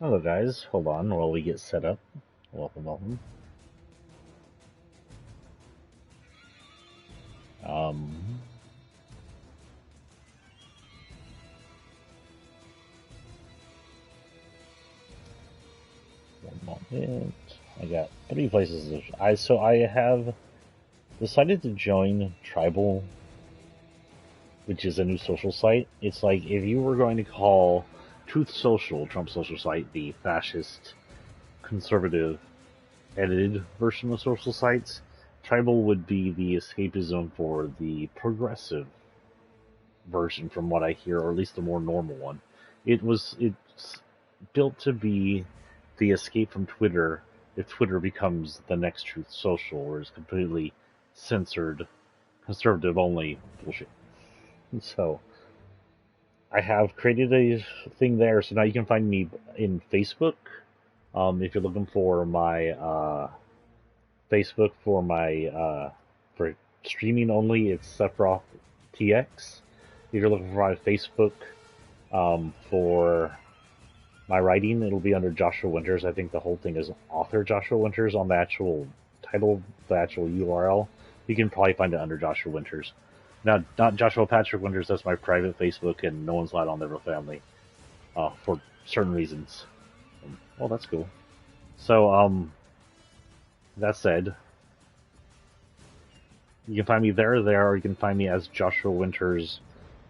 Hello guys, hold on while we get set up. Welcome, welcome. Um, One moment. I got three places. I have decided to join Tribal, which is a new social site. It's like if you were going to call Truth Social, Trump's social site, the fascist, conservative, edited version of social sites, Tribal would be the escapism for the progressive version, from what I hear, or at least the more normal one. It's built to be the escape from Twitter if Twitter becomes the next Truth Social, or is completely censored, conservative only bullshit. So I have created a thing there, so now you can find me in Facebook. If you're looking for my Facebook for streaming only, it's Sephiroth TX. If you're looking for my Facebook for my writing, it'll be under Joshua Winters. I think the whole thing is author Joshua Winters on the actual title, the actual URL. You can probably find it under Joshua Winters. Now, not Joshua Patrick Winters. That's my private Facebook, and no one's allowed on there with family for certain reasons. Well, that's cool. So, that said, you can find me there, or you can find me as Joshua Winters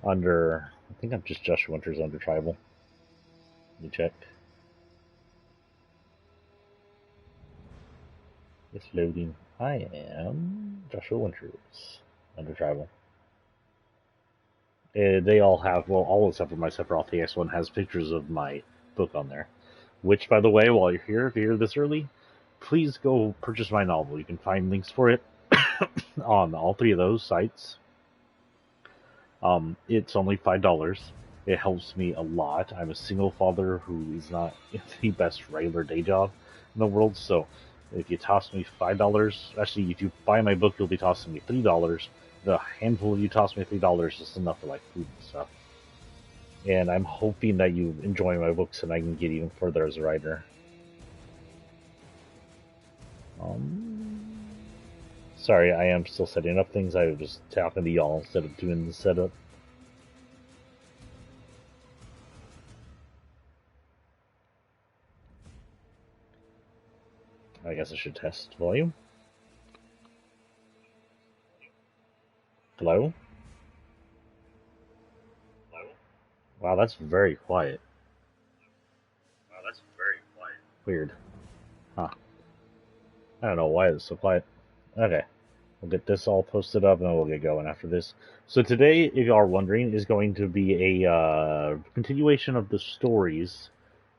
under. I think I'm just Joshua Winters under Tribal. Let me check. It's loading. I am Joshua Winters under Tribal. They all have, well, all except for my Sephiroth TX one has pictures of my book on there. Which, by the way, while you're here, if you're here this early, please go purchase my novel. You can find links for it on all three of those sites. It's only $5. It helps me a lot. I'm a single father who is not in the best regular day job in the world, so if you toss me $5, actually, if you buy my book, you'll be tossing me $3. The handful of you toss me $3 is enough for like food and stuff. And I'm hoping that you enjoy my books and I can get even further as a writer. Sorry, I am still setting up things. I was just talking to y'all instead of doing the setup. I guess I should test volume. Hello? Wow, that's very quiet. Weird. Huh. I don't know why it's so quiet. Okay. We'll get this all posted up and then we'll get going after this. So today, if you are wondering, is going to be a continuation of the stories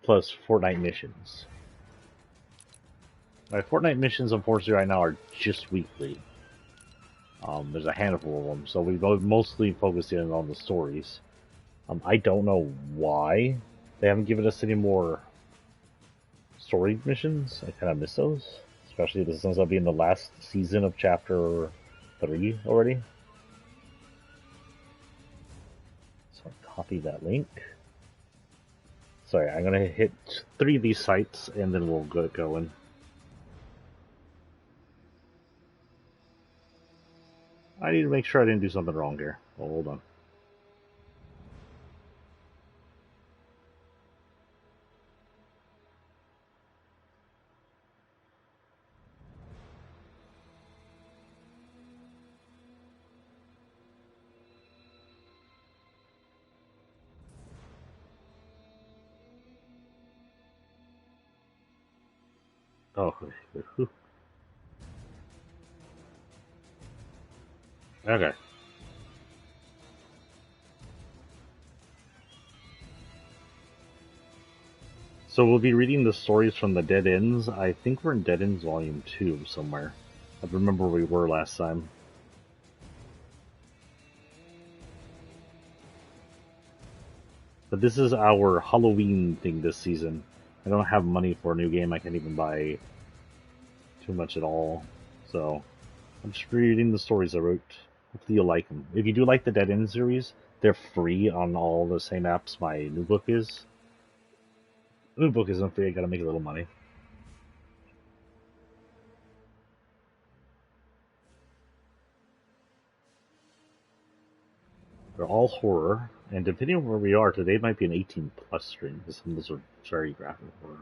plus Fortnite missions. My Fortnite missions, unfortunately, right now are just weekly. There's a handful of them, so we've mostly focused in on the stories. I don't know why they haven't given us any more story missions. I kind of miss those, especially this ends up being the last season of Chapter 3 already. So I'll copy that link. Sorry, I'm gonna hit 3 of these sites and then we'll get going. I need to make sure I didn't do something wrong here. Oh, hold on. Oh, okay. So we'll be reading the stories from the Dead Ends. I think we're in Dead Ends Volume 2 somewhere. I remember where we were last time. But this is our Halloween thing this season. I don't have money for a new game. I can't even buy too much at all. So I'm just reading the stories I wrote. Hopefully you'll like them. If you do like the Dead End series, they're free on all the same apps my new book is. New book isn't free, I gotta make a little money. They're all horror, and depending on where we are, today might be an 18 plus stream, because some of those are very graphic horror.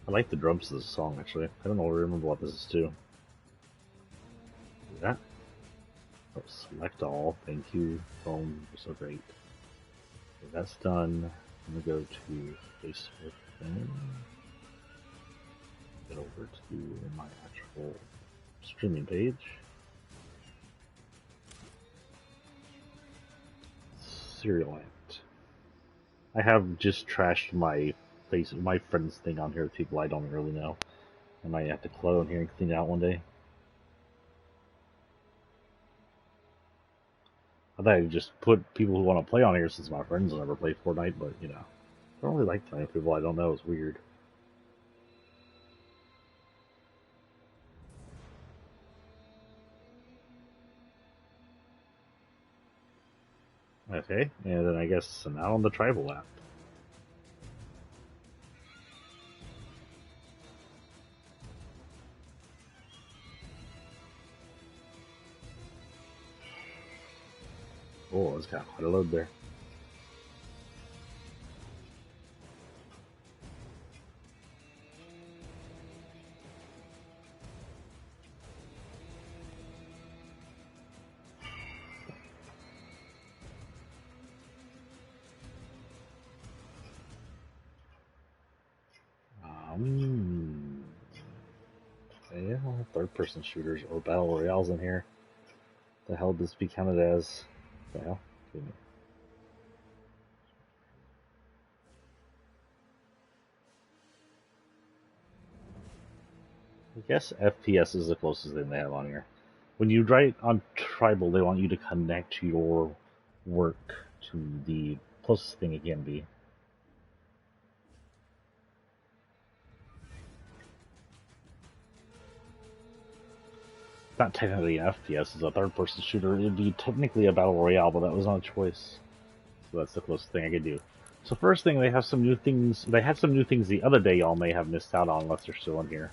I like the drums of this song, actually. I don't remember what this is too. Do that. Oh, select all. Thank you. Phone. You're so great. Okay, that's done. I'm gonna go to Facebook then. Get over to my actual streaming page. Serial Act. I have just trashed my friend's thing on here with people I don't really know. I might have to clone here and clean it out one day. I thought I'd just put people who want to play on here since my friends will never play Fortnite, but you know, I don't really like playing with people I don't know. It's weird. Okay, and then I guess now on the tribal app. Oh, it's got quite a load there. Yeah, third-person shooters or battle royales in here. The hell would this be counted as? The hell? I guess FPS is the closest thing they have on here. When you write on Tribal, they want you to connect your work to the closest thing it can be. Not technically an FPS, it's a third-person shooter. It'd be technically a battle royale, but that was not a choice. So that's the closest thing I could do. So first thing, they have some new things. They had some new things the other day y'all may have missed out on unless they're still in here.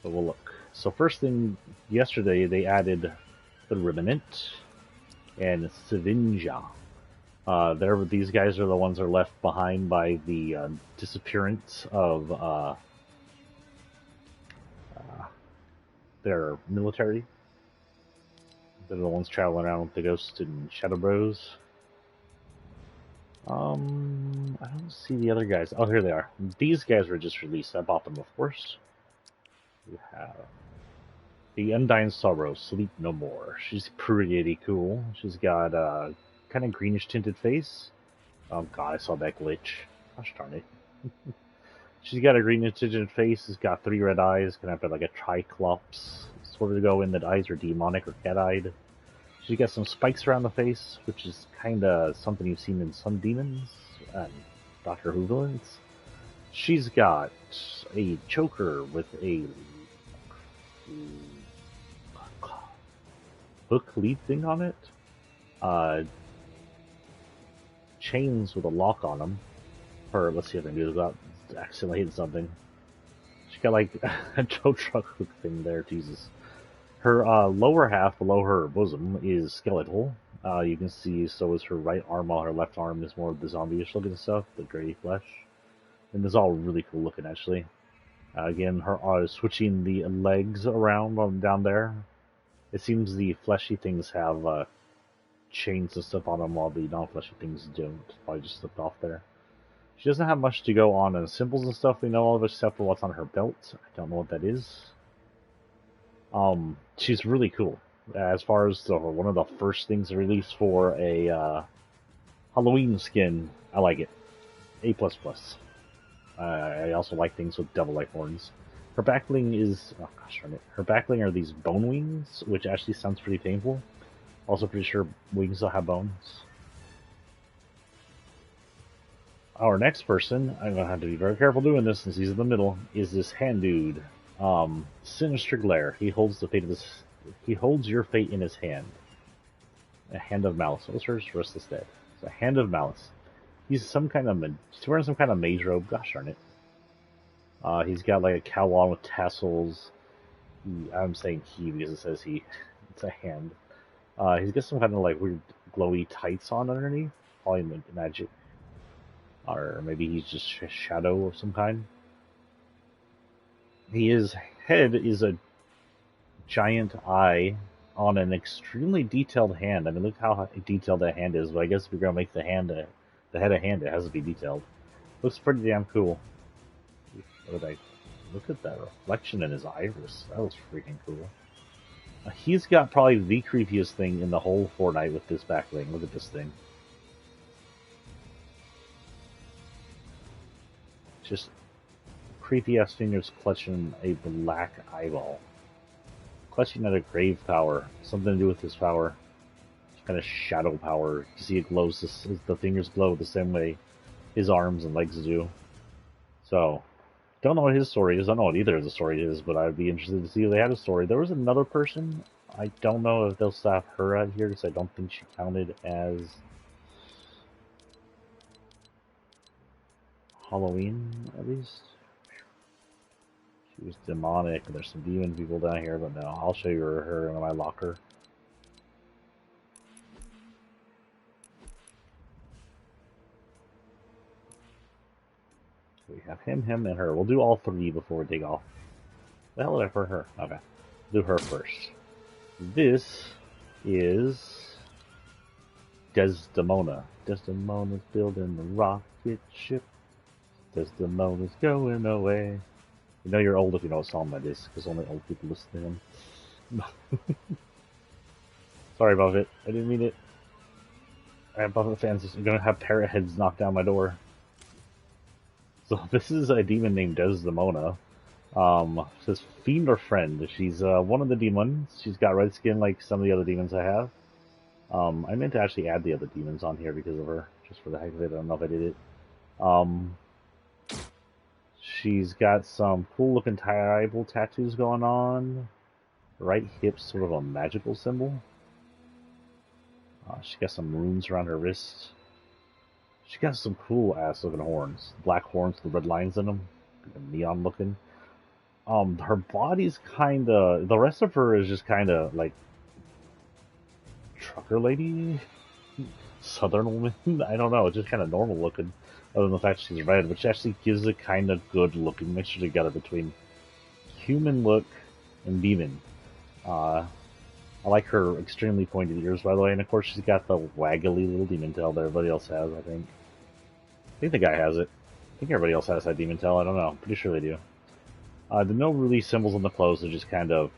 But we'll look. So first thing, yesterday they added the Remnant and Savinja. These guys are the ones that are left behind by the disappearance of their military. They're the ones traveling around with the Ghost and Shadow Bros. I don't see the other guys. Oh, here they are. These guys were just released. I bought them, of course. We have the Undying Sorrow, Sleep No More. She's pretty cool. She's got a kind of greenish tinted face. Oh god, I saw that glitch. Gosh darn it. She's got a greenish tinted face. She's got 3 red eyes. Kind of have like a triclops sort of go in. The eyes are demonic or cat-eyed. She's got some spikes around the face, which is kind of something you've seen in some demons and Doctor Who villains. She's got a choker with a hook lead thing on it. Chains with a lock on them. Or let's see if I can do this without accidentally hitting something. She got like a tow truck hook thing there. Jesus. Her lower half below her bosom is skeletal. You can see so is her right arm, while her left arm is more of the zombie-ish looking stuff, the gray flesh. And it's all really cool looking, actually. Again, her switching the legs around down there. It seems the fleshy things have chains and stuff on them, while the non-fleshy things don't. Probably just slipped off there. She doesn't have much to go on in symbols and stuff we know of, except for what's on her belt. I don't know what that is. She's really cool. As far as one of the first things released for a Halloween skin, I like it. A++. I also like things with devil light horns. Her backbling is, oh gosh darn it. Her backbling are these bone wings, which actually sounds pretty painful. Also pretty sure wings will have bones. our next person, I'm gonna have to be very careful doing this since he's in the middle, is this hand dude. Sinister Glare. He holds the fate of this. He holds your fate in his hand. A hand of malice. What's hers? Rest is dead. It's a hand of malice. He's some kind of he's wearing some kind of mage robe. Gosh darn it. He's got like a cowl on with tassels. I'm saying he because it says he. It's a hand. He's got some kind of like weird glowy tights on underneath. Probably magic. Or maybe he's just a shadow of some kind. His head is a giant eye on an extremely detailed hand. I mean, look how detailed that hand is. But I guess if you're gonna make the head a hand, it has to be detailed. Looks pretty damn cool. Look at that reflection in his iris. That was freaking cool. He's got probably the creepiest thing in the whole Fortnite with this back bling. Look at this thing. Just creepy ass fingers clutching a black eyeball. Clutching at a grave power. Something to do with his power. Kind of shadow power. You see it glows, the fingers glow the same way his arms and legs do. So, don't know what his story is. I don't know what either of the story is, but I'd be interested to see if they had a story. There was another person. I don't know if they'll stop her out here because I don't think she counted as Halloween, at least. She was demonic. There's some demon people down here, but no, I'll show you her in my locker. We have him, and her. We'll do all three before we take off. The hell did I for her? Okay. Do her first. This is Desdemona. Desdemona's building the rocket ship. Desdemona's going away. You know you're old if you know what song that is, because only old people listen to him. Sorry about it. I didn't mean it. I have Buffett fans are going to have parrot heads knock down my door. So this is a demon named Desdemona. Says fiend or friend. She's one of the demons. She's got red skin like some of the other demons I have. I meant to actually add the other demons on here because of her, just for the heck of it. I don't know if I did it. She's got some cool looking tribal tattoos going on. Right hip's sort of a magical symbol. She got some runes around her wrist. She got some cool ass looking horns. Black horns with red lines in them. Neon looking. Her body's kinda, the rest of her is just kinda like trucker lady? Southern woman? I don't know, it's just kinda normal looking. Other than the fact she's red, which actually gives a kinda good looking mixture together between human look and demon. I like her extremely pointed ears, by the way, and of course she's got the waggly little demon tail that everybody else has, I think. I think the guy has it. I think everybody else has that demon tail, I don't know. Pretty sure they do. The no really symbols on the clothes are just kind of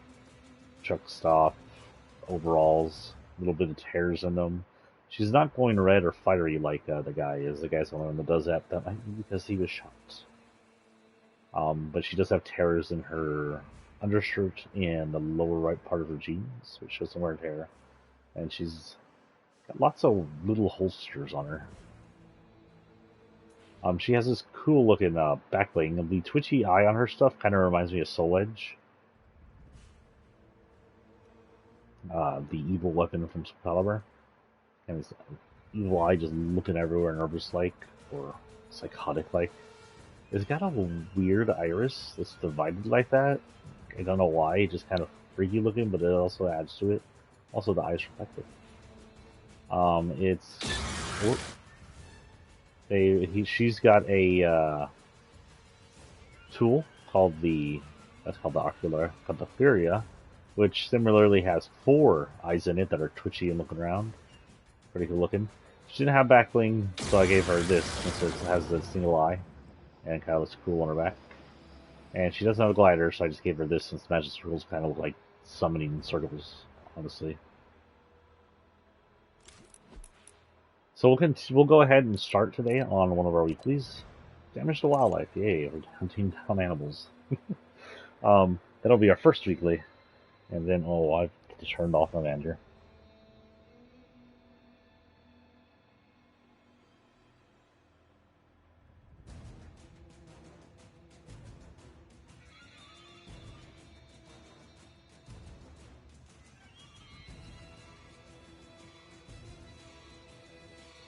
truck stop, overalls, a little bit of tears in them. She's not going red or fiery like the guy is. The guy's the only one that does that. That might be because he was shot. But she does have tears in her undershirt and the lower right part of her jeans, which shows some wear and tear. And she's got lots of little holsters on her. She has this cool looking back bling. The twitchy eye on her stuff kind of reminds me of Soul Edge. The evil weapon from Soul Calibur. And his evil eye just looking everywhere, nervous like, or psychotic like. It's got a weird iris that's divided like that. I don't know why, it's just kind of freaky looking, but it also adds to it. Also, the eyes reflective. She's got a tool called the Ocular, which similarly has 4 eyes in it that are twitchy and looking around. Pretty cool looking. She didn't have back bling, so I gave her this since it has the single eye and kind of looks cool on her back. And she doesn't have a glider, so I just gave her this since magic circles kind of look like summoning circles, honestly. So we'll go ahead and start today on one of our weeklies. Damage to wildlife, yay, we're hunting down animals. That'll be our first weekly. And then, oh, I've turned off my manager.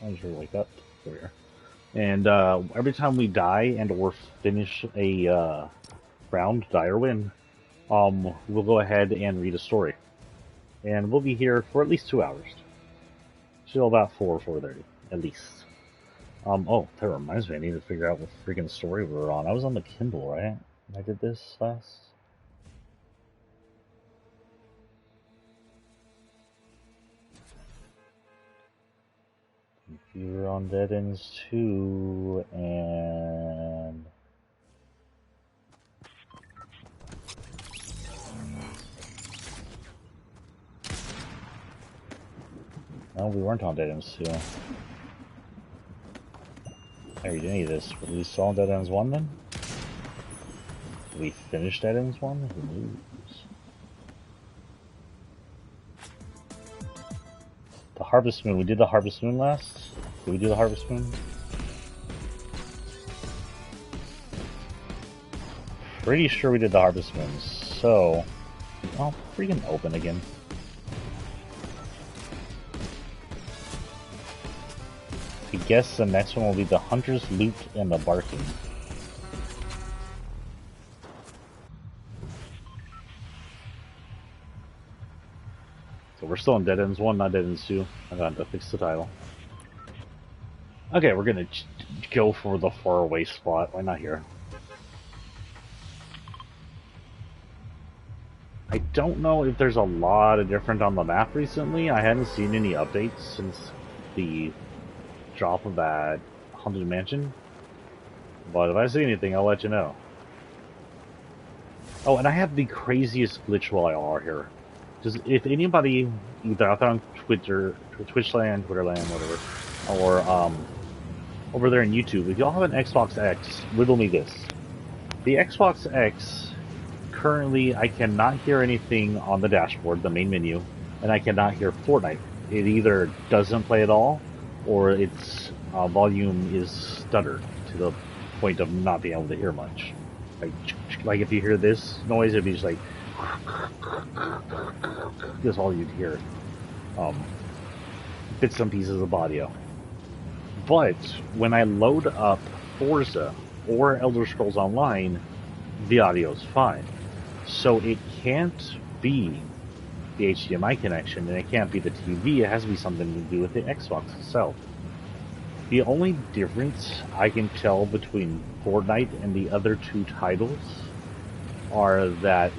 I just wake up. There we are. And every time we die and or finish a round, die or win, we'll go ahead and read a story. And we'll be here for at least 2 hours. Till about 4:30, at least. Oh, that reminds me, I need to figure out what freaking story we were on. I was on the Kindle, right? I did this last. You were on Dead Ends 2, and... No, we weren't on Dead Ends 2. I read any of this. Were we still on Dead Ends 1 then? Did we finish Dead Ends 1? Who knows? The Harvest Moon. We did the Harvest Moon last? Did we do the Harvest Moon? Pretty sure we did the Harvest Moon. So, oh, freaking open again. I guess the next one will be the Hunter's Loot and the Barking. So we're still in Dead Ends 1, not Dead Ends 2. I got to fix the title. Okay, we're gonna go for the faraway spot. Why not here? I don't know if there's a lot of different on the map recently. I haven't seen any updates since the drop of that Haunted Mansion. But if I see anything, I'll let you know. Oh, and I have the craziest glitch while I are here. Just if anybody, either out there on Twitter, Twitchland, Twitterland, whatever, or over there on YouTube, if y'all have an Xbox X, riddle me this. The Xbox X, currently I cannot hear anything on the dashboard, the main menu, and I cannot hear Fortnite. It either doesn't play at all, or its volume is stuttered to the point of not being able to hear much. Like if you hear this noise, it'd be just like that's all you'd hear. Bits and pieces of audio. But when I load up Forza or Elder Scrolls Online, the audio's fine. So it can't be the HDMI connection, and it can't be the TV. It has to be something to do with the Xbox itself. The only difference I can tell between Fortnite and the other two titles are that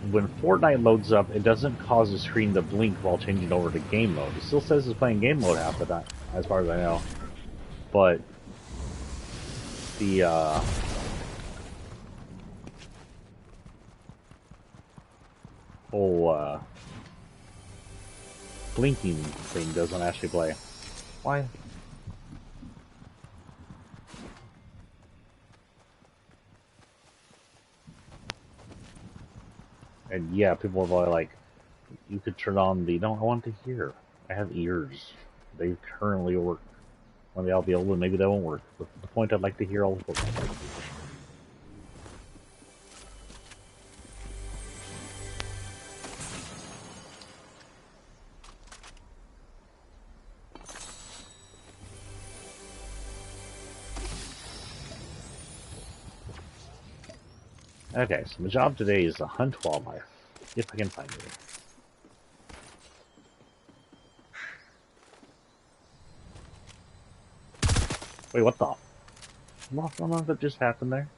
when Fortnite loads up, it doesn't cause the screen to blink while changing over to game mode. It still says it's playing game mode half the time, as far as I know. But the whole blinking thing doesn't actually play. Why? And yeah, people are probably like, you could turn on the, no, I want to hear. I have ears. They currently work. One day I'll be able to, maybe they won't work. But the point, I'd like to hear all the Fortnite. Okay, so my job today is to hunt wildlife, if I can find it. Wait, what the? What that just happened there?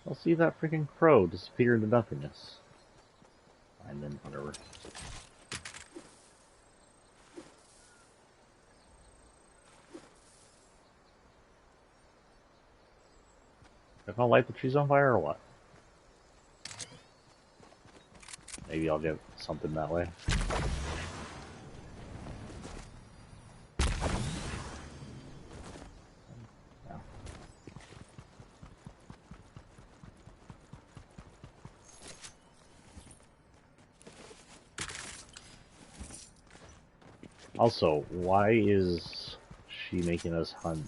I'll see that freaking crow disappear into nothingness. Fine then, whatever. Am I gonna light the trees on fire or what? Maybe I'll get something that way. No. Also, why is she making us hunt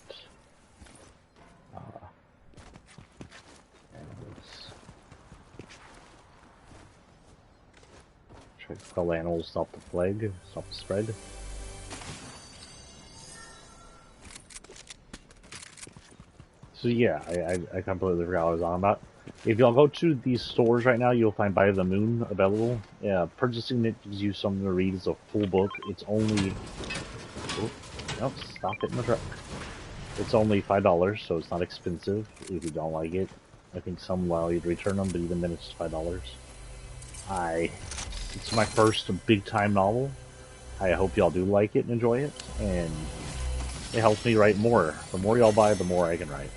animals? Try to kill animals, stop the plague, stop the spread. So yeah, I completely forgot what I was on about. If y'all go to these stores right now, you'll find By the Moon available. Yeah, purchasing it gives you something to read. It's a full book. It's only... Oh, no, stop hitting the truck. It's only $5, so it's not expensive if you don't like it. I think some allow you to return them, but even then it's $5. It's my first big time novel. I hope y'all do like it and enjoy it, and it helps me write more. The more y'all buy, the more I can write.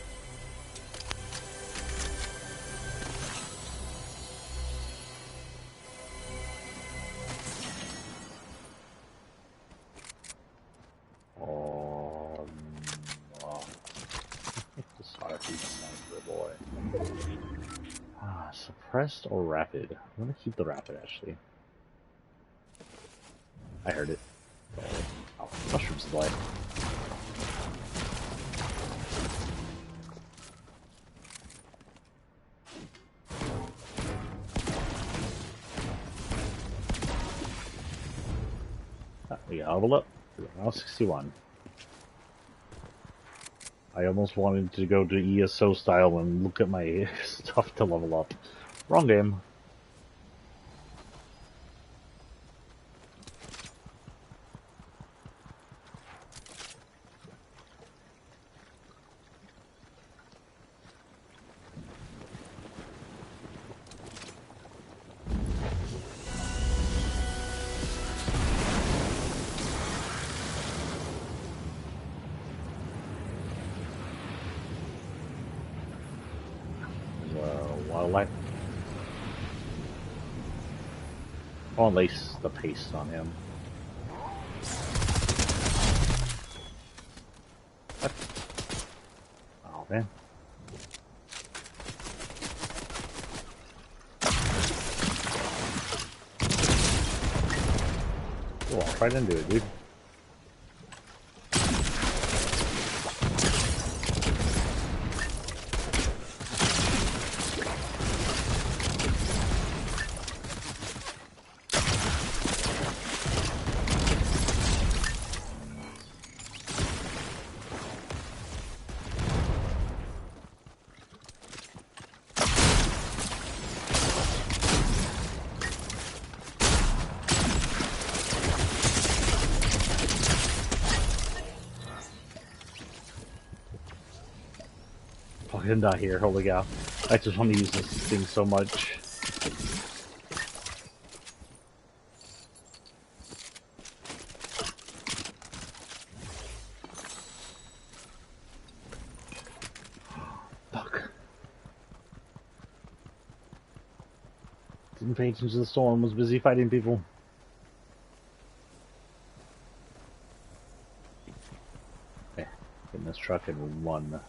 Oh, sorry, good boy. Suppressed or rapid? I'm gonna keep the rapid actually. I heard it. Oh, mushrooms delay. We got leveled up. We're now 61. I almost wanted to go to ESO style and look at my stuff to level up. Wrong game. Wildlife. I'll lace the paste on him. What? Oh man. Cool, I'll try to do it, dude. Fucking not here, holy cow. I just want to use this thing so much. Fuck. Didn't pay attention to the storm, was busy fighting people. Okay, get in this truck and run.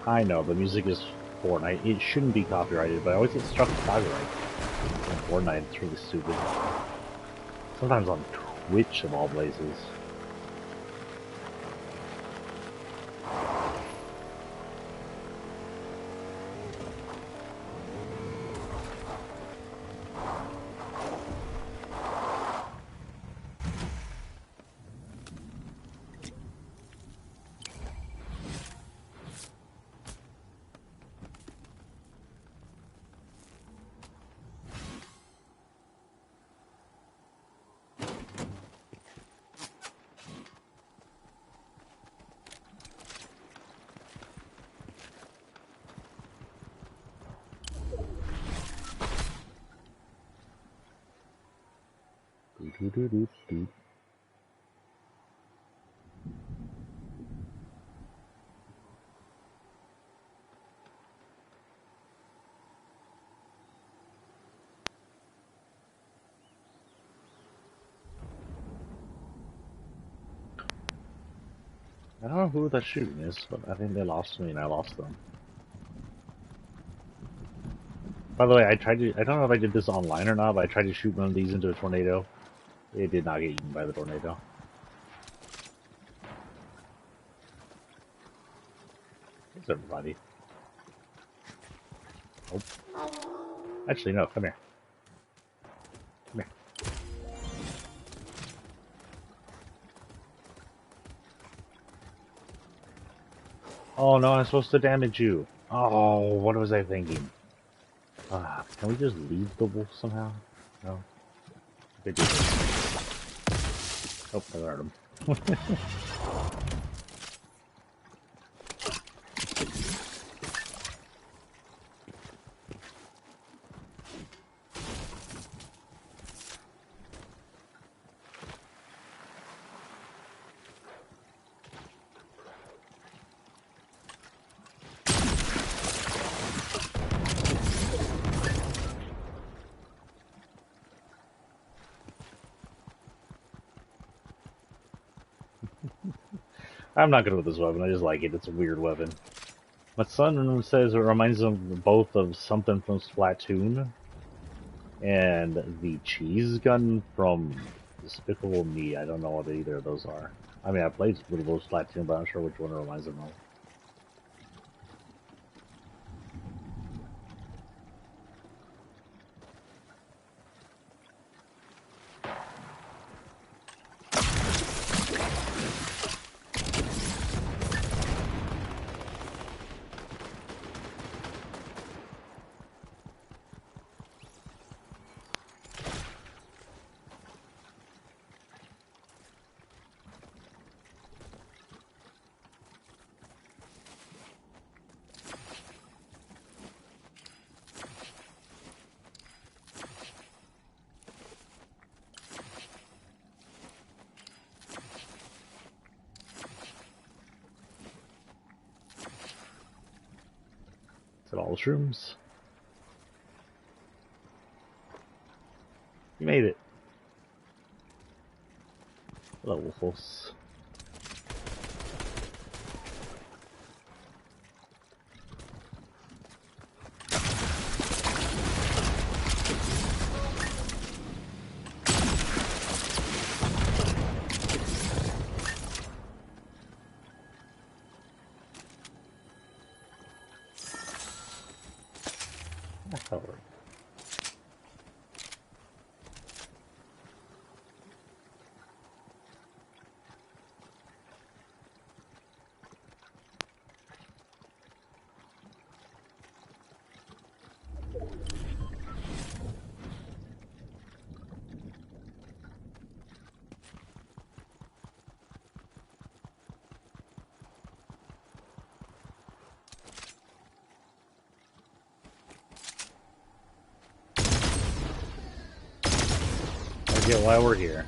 I know, the music is Fortnite. It shouldn't be copyrighted, but I always get struck with copyright. In Fortnite, it's really stupid. Sometimes on Twitch, of all places. Do-do-do-do-do. I don't know who that shooting is, but I think they lost me and I lost them. By the way, I don't know if I did this online or not, but I tried to shoot one of these into a tornado. It did not get eaten by the tornado. Thanks everybody. Oh. Actually, no, come here. Come here. Oh no, I'm supposed to damage you. Oh, what was I thinking? Can we just leave the wolf somehow? No. They do this. Oh, I hurt him. I'm not good with this weapon. I just like it. It's a weird weapon. My son says it reminds him both of something from Splatoon and the cheese gun from Despicable Me. I don't know what either of those are. I mean, I played both Splatoon, but I'm not sure which one it reminds him of. Is it all the shrooms? You made it. Hello, Wolfos. Alright. I get why we're here.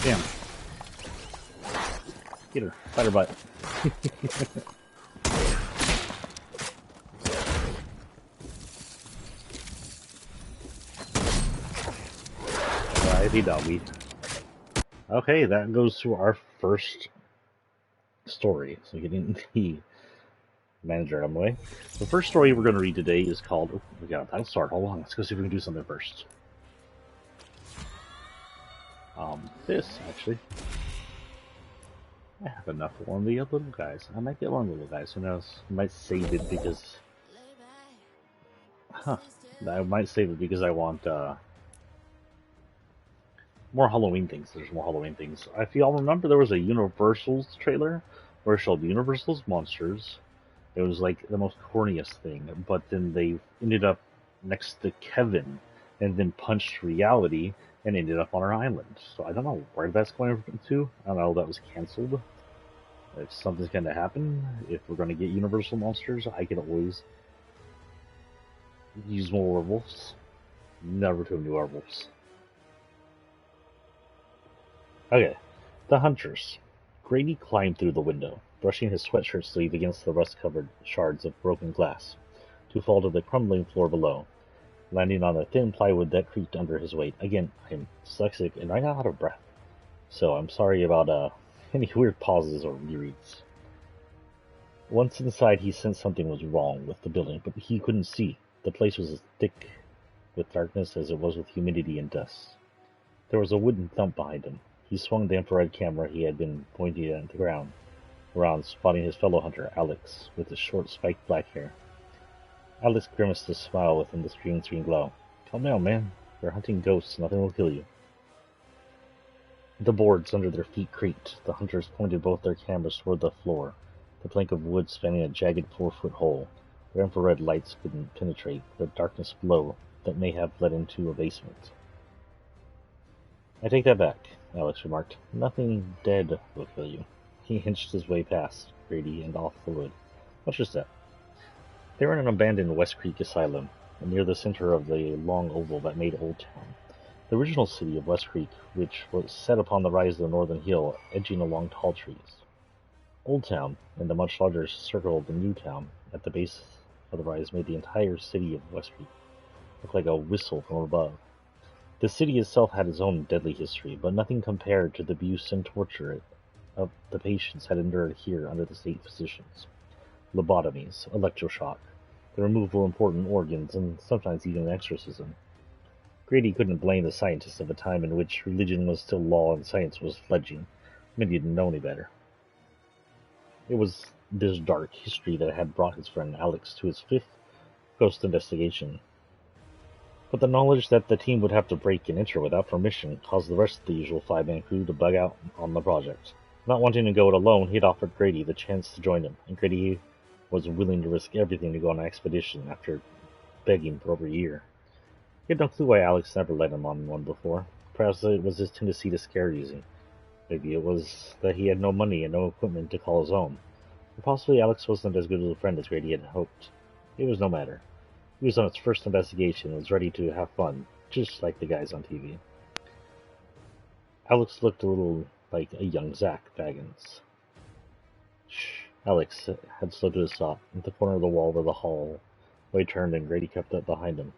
Damn. Get her. Fight her butt. Righty doggy. Okay, that goes to our first story. So getting the manager out of the way. The first story we're going to read today is called... Oh, we got a title start. Hold on. Let's go see if we can do something first. This, actually. I have enough for one of the little guys. I might get one of the little guys. Who knows? I might save it because... Huh. I might save it because I want, more Halloween things. There's more Halloween things. If y'all remember, there was a Universal's trailer where it showed Universal's monsters. It was like the most corniest thing, but then they ended up next to Kevin and then punched reality and ended up on our island. So I don't know where that's going to. I don't know, that was canceled. If something's gonna happen, if we're gonna get universal monsters, I can always use more werewolves. Never too many werewolves. Okay, the hunters. Grady climbed through the window, brushing his sweatshirt sleeve against the rust-covered shards of broken glass, to fall to the crumbling floor below, landing on a thin plywood that creaked under his weight. Again, I'm dyslexic and right now out of breath, so I'm sorry about any weird pauses or rereads. Once inside, he sensed something was wrong with the building, but he couldn't see. The place was as thick with darkness as it was with humidity and dust. There was a wooden thump behind him. He swung the infrared camera he had been pointing at the ground, around, spotting his fellow hunter, Alex, with his short, spiked black hair. Alex grimaced a smile within the green screen glow. Calm down, man. You're hunting ghosts. Nothing will kill you. The boards under their feet creaked. The hunters pointed both their cameras toward the floor, the plank of wood spanning a jagged 4-foot hole. Their infrared lights couldn't penetrate the darkness below that may have led into a basement. I take that back, Alex remarked. Nothing dead will kill you. He inched his way past Grady and off the wood. What's your step? They were in an abandoned West Creek asylum, near the center of the long oval that made Old Town. The original city of West Creek, which was set upon the rise of the northern hill, edging along tall trees. Old Town, and the much larger circle of the new town at the base of the rise, made the entire city of West Creek look like a whistle from above. The city itself had its own deadly history, but nothing compared to the abuse and torture of the patients had endured here under the state physicians. Lobotomies, electroshock, the removal of important organs, and sometimes even an exorcism. Grady couldn't blame the scientists of a time in which religion was still law and science was fledgling. Many didn't know any better. It was this dark history that had brought his friend Alex to his 5th ghost investigation. But the knowledge that the team would have to break and enter without permission caused the rest of the usual 5-man crew to bug out on the project. Not wanting to go it alone, he'd offered Grady the chance to join him, and Grady was willing to risk everything to go on an expedition after begging for over a year. He had no clue why Alex never led him on one before. Perhaps it was his tendency to scare easy. Maybe it was that he had no money and no equipment to call his own. Or possibly Alex wasn't as good of a friend as Grady had hoped. It was no matter. He was on his first investigation and was ready to have fun, just like the guys on TV. Alex looked a little like a young Zach Baggins. Shh. Alex had slowed to a stop at the corner of the wall where the hallway turned, and Grady kept up behind him,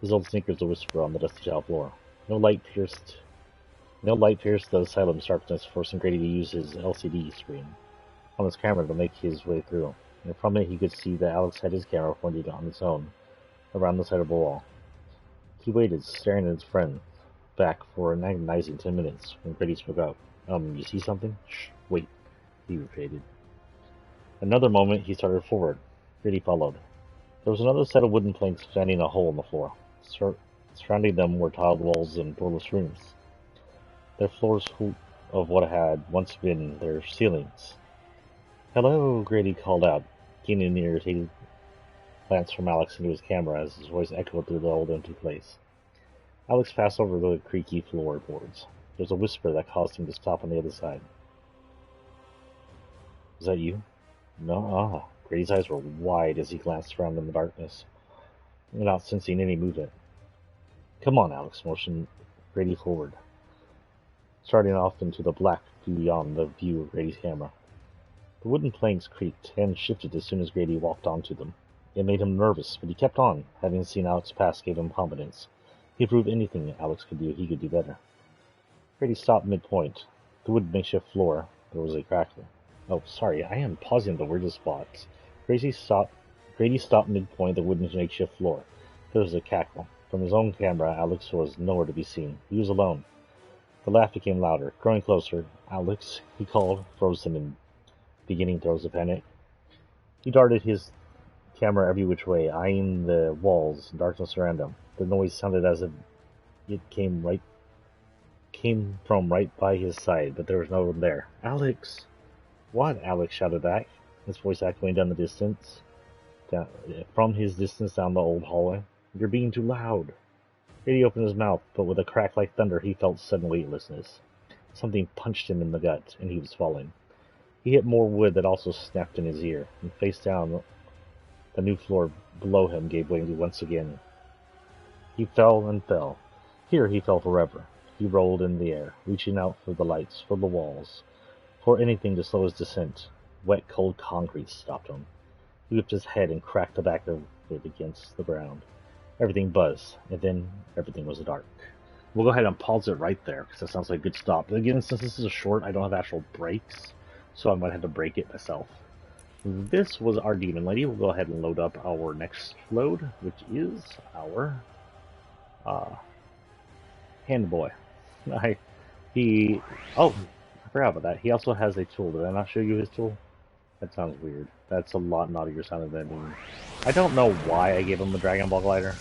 his old sneakers a whisper on the dusty tile floor. No light pierced the asylum's darkness, forcing Grady to use his LCD screen on his camera to make his way through. And from it he could see that Alex had his camera pointed on its own, around the side of the wall. He waited, staring at his friend back for an agonizing 10 minutes, when Grady spoke up. You see something? Shh, wait, he repeated. Another moment, he started forward. Grady followed. There was another set of wooden planks fanning a hole in the floor. Surrounding them were tiled walls and doorless rooms, their floors full of what had once been their ceilings. Hello, Grady called out, gaining an irritated glance from Alex into his camera as his voice echoed through the old empty place. Alex passed over the creaky floorboards. There was a whisper that caused him to stop on the other side. Is that you? No. Grady's eyes were wide as he glanced around in the darkness, not sensing any movement. Come on, Alex motioned Grady forward, starting off into the black beyond the view of Grady's camera. The wooden planks creaked and shifted as soon as Grady walked onto them. It made him nervous, but he kept on. Having seen Alex pass gave him confidence. He proved anything Alex could do, he could do better. Grady stopped midpoint. The wooden makeshift floor. There was a crackle. Oh, sorry, I am pausing the weirdest spots. Grady stopped midpoint the wooden makeshift floor. There was a cackle. From his own camera, Alex was nowhere to be seen. He was alone. The laugh became louder, growing closer. Alex, he called, frozen in beginning throes of panic. He darted his camera every which way, eyeing the walls and darkness around him. The noise sounded as if it came from right by his side, but there was no one there. Alex! What? Alex shouted back, his voice echoing down the distance. From his distance down the old hallway. You're being too loud. Grady opened his mouth, but with a crack like thunder he felt sudden weightlessness. Something punched him in the gut, and he was falling. He hit more wood that also snapped in his ear, and face down, the new floor below him gave way once again. He fell and fell. Here he fell forever. He rolled in the air, reaching out for the lights, for the walls, for anything to slow his descent. Wet, cold concrete stopped him. He whipped his head and cracked the back of it against the ground. Everything buzzed, and then everything was dark. We'll go ahead and pause it right there, because that sounds like a good stop. But again, since this is a short, I don't have actual breaks, so I might have to break it myself. This was our Demon Lady. We'll go ahead and load up our next load, which is our Hand Boy. I forgot about that. He also has a tool. Did I not show you his tool? That sounds weird. That's a lot naughtier sounding than me. I don't know why I gave him a Dragon Ball glider.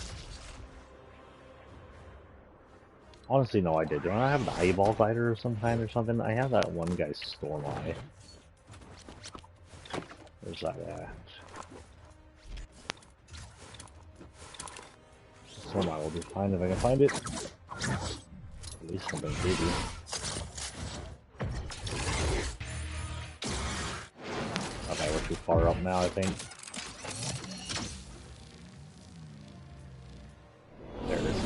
Honestly, no, I did. Do I have an eyeball glider of some kind or something? I have that one guy's Storm Eye. Where's that at? Storm Eye will be fine if I can find it. At least something pretty. Okay, we're too far up now, I think. There it is.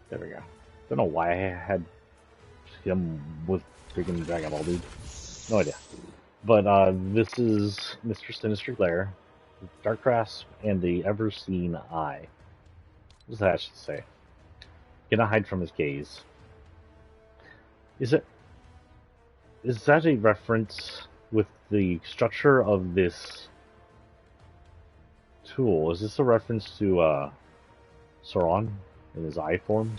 There we go. Don't know why I had him with freaking Dragon Ball, dude. No idea. But this is Mr. Sinister Glare, Dark Grasp, and the Ever-Seen Eye. What does that actually say? Cannot hide from his gaze. Is that a reference with the structure of this tool? Is this a reference to Sauron in his eye form?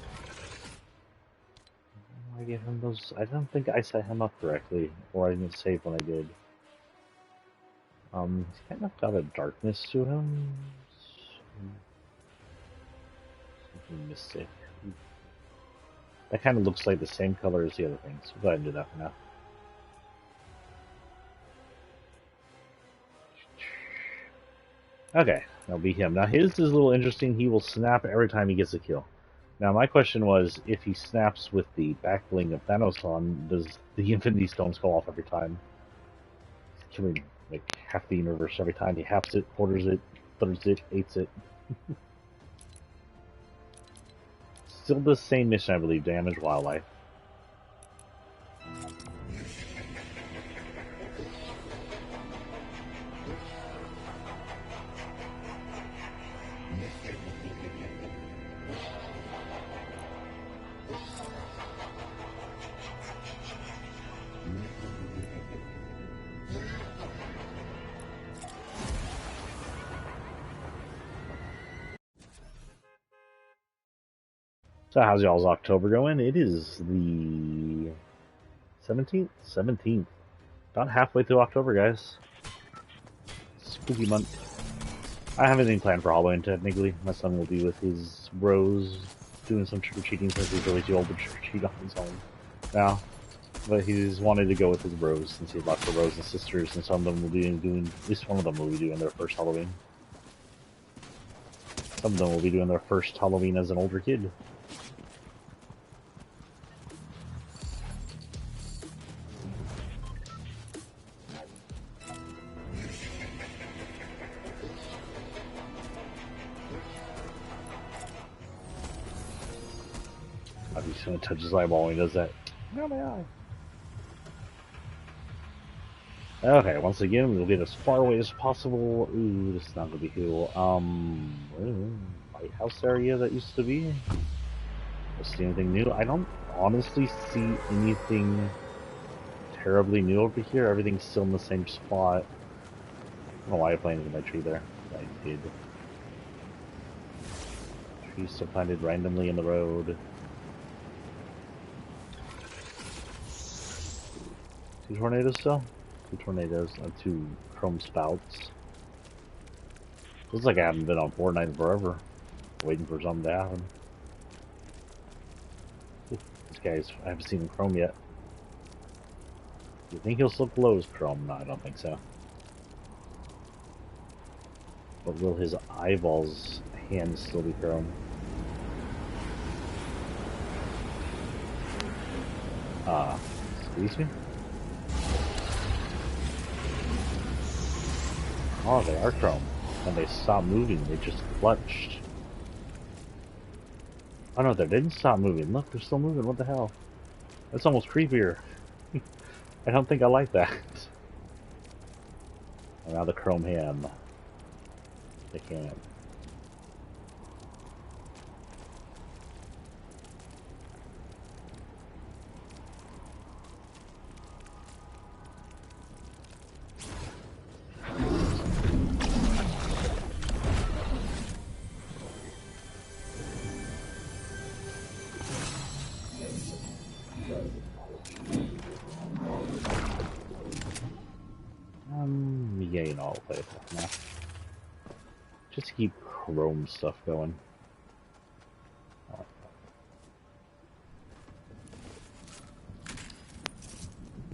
I gave him those. I don't think I set him up correctly, or I didn't save when I did. He's kind of got a darkness to him. Something mystic. That kind of looks like the same color as the other things. So go ahead and do that for now. Okay, that'll be him. Now his is a little interesting. He will snap every time he gets a kill. Now my question was, if he snaps with the back bling of Thanos on, does the Infinity Stones go off every time? He's killing like half the universe every time. He halves it, quarters it, thirds it, eights it. Still the same mission, I believe. Damage wildlife. So how's y'all's October going? It is the 17th? 17th. About halfway through October, guys. Spooky month. I haven't anything planned for Halloween, technically. My son will be with his bros, doing some trick-or-treating since he's really too old to trick-or-treat on his own now. But he's wanted to go with his bros since he has lots of bros and sisters, and some of them will be doing, at least one of them will be doing their first Halloween. Some of them will be doing their first Halloween as an older kid. He's gonna touch his eyeball when he does that. No, my eye. Okay, once again, we'll get as far away as possible. Ooh, this is not gonna be cool. Lighthouse area that used to be. See anything new? I don't honestly see anything terribly new over here. Everything's still in the same spot. I don't know why I planted my tree there. I did. Trees still planted randomly in the road. Two tornadoes still? Two tornadoes, two chrome spouts. Looks like I haven't been on Fortnite in forever. Waiting for something to happen. This guy's, I haven't seen him chrome yet. You think he'll still glow as chrome? No, I don't think so. But will his eyeballs hands still be chrome? These two? Oh, they are chrome. When they stop moving, they just clutched. Oh no, they didn't stop moving. Look, they're still moving. What the hell? That's almost creepier. I don't think I like that. And now the chrome ham. They can't. Yeah, you know, I'll play it now. Just to keep chrome stuff going.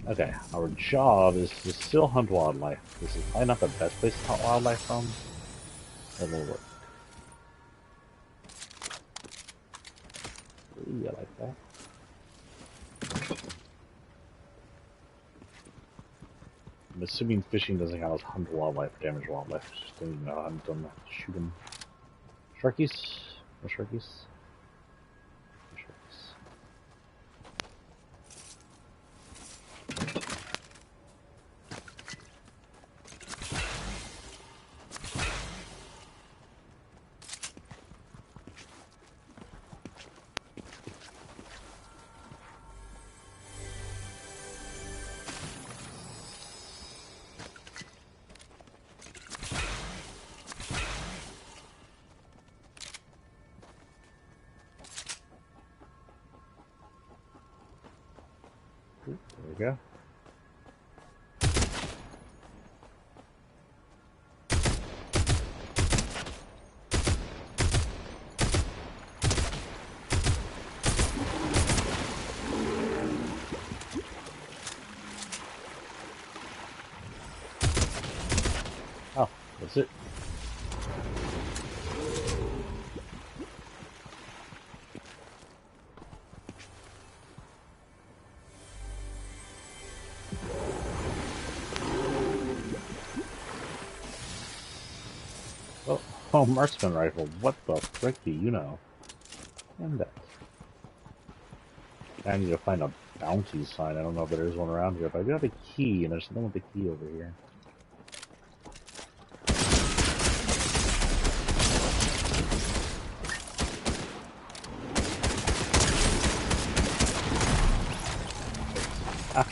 Okay, our job is to still hunt wildlife. This is probably not the best place to hunt wildlife from. It'll work. Ooh, I like that. I'm assuming fishing doesn't count as hunt wildlife or damage wildlife. Just don't even know hunt them, shoot them. Sharkies? No sharkies? No sharkies. Ooh, there we go. Oh, that's it. Oh, marksman rifle. What the frick do you know? And that. I need to find a bounty sign. I don't know if there is one around here, but I do have a key, and there's something with the key over here. Ah.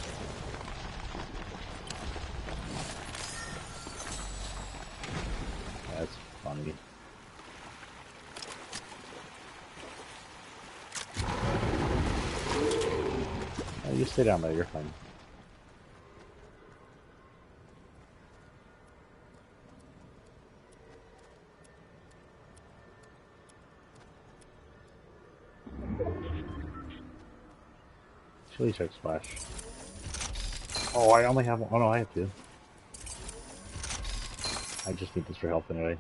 That's funny. Oh, you stay down there, you're fine. Chili check splash. Oh, I only have one. Oh no, I have two. I just need this for health anyway.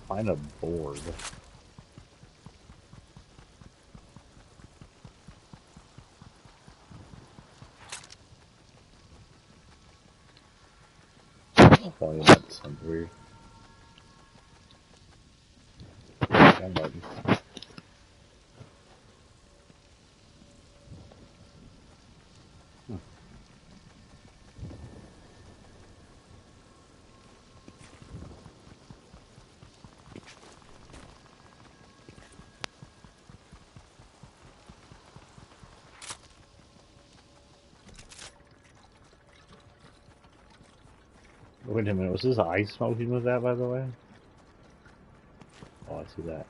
Find a board. Volume that sounds weird. Down button. Wait a minute, was this ice smoking with that, by the way? Oh, I see that.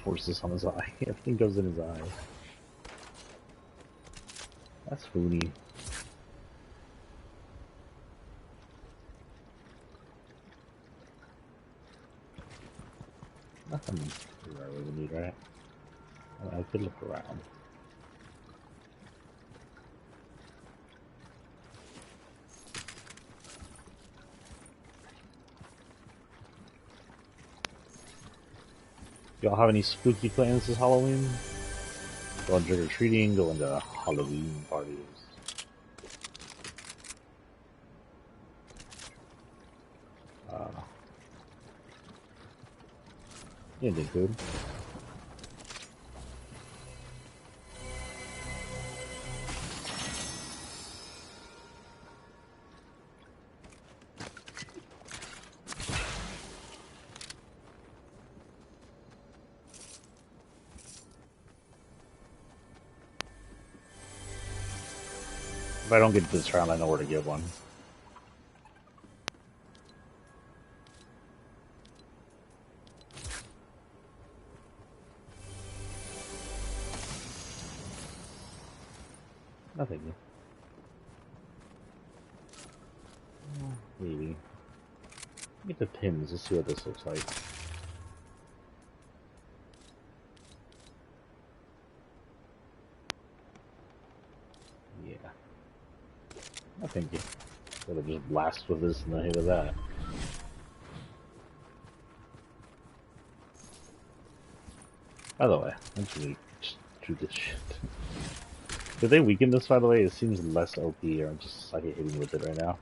forces on his eye. Everything goes in his eye. That's foony. Nothing we really need, right? I could look around. Y'all have any spooky plans this Halloween? Going trick-or-treating, going to Halloween parties. Anything good? If I don't get this round, I know where to get one. Nothing. Maybe. Get the pins. Let's see what this looks like. Yeah. I think you gotta just blast with this and the hit of that. By the way, I should just do this shit. Did they weaken this, by the way? It seems less OP, or I'm just like hitting with it right now.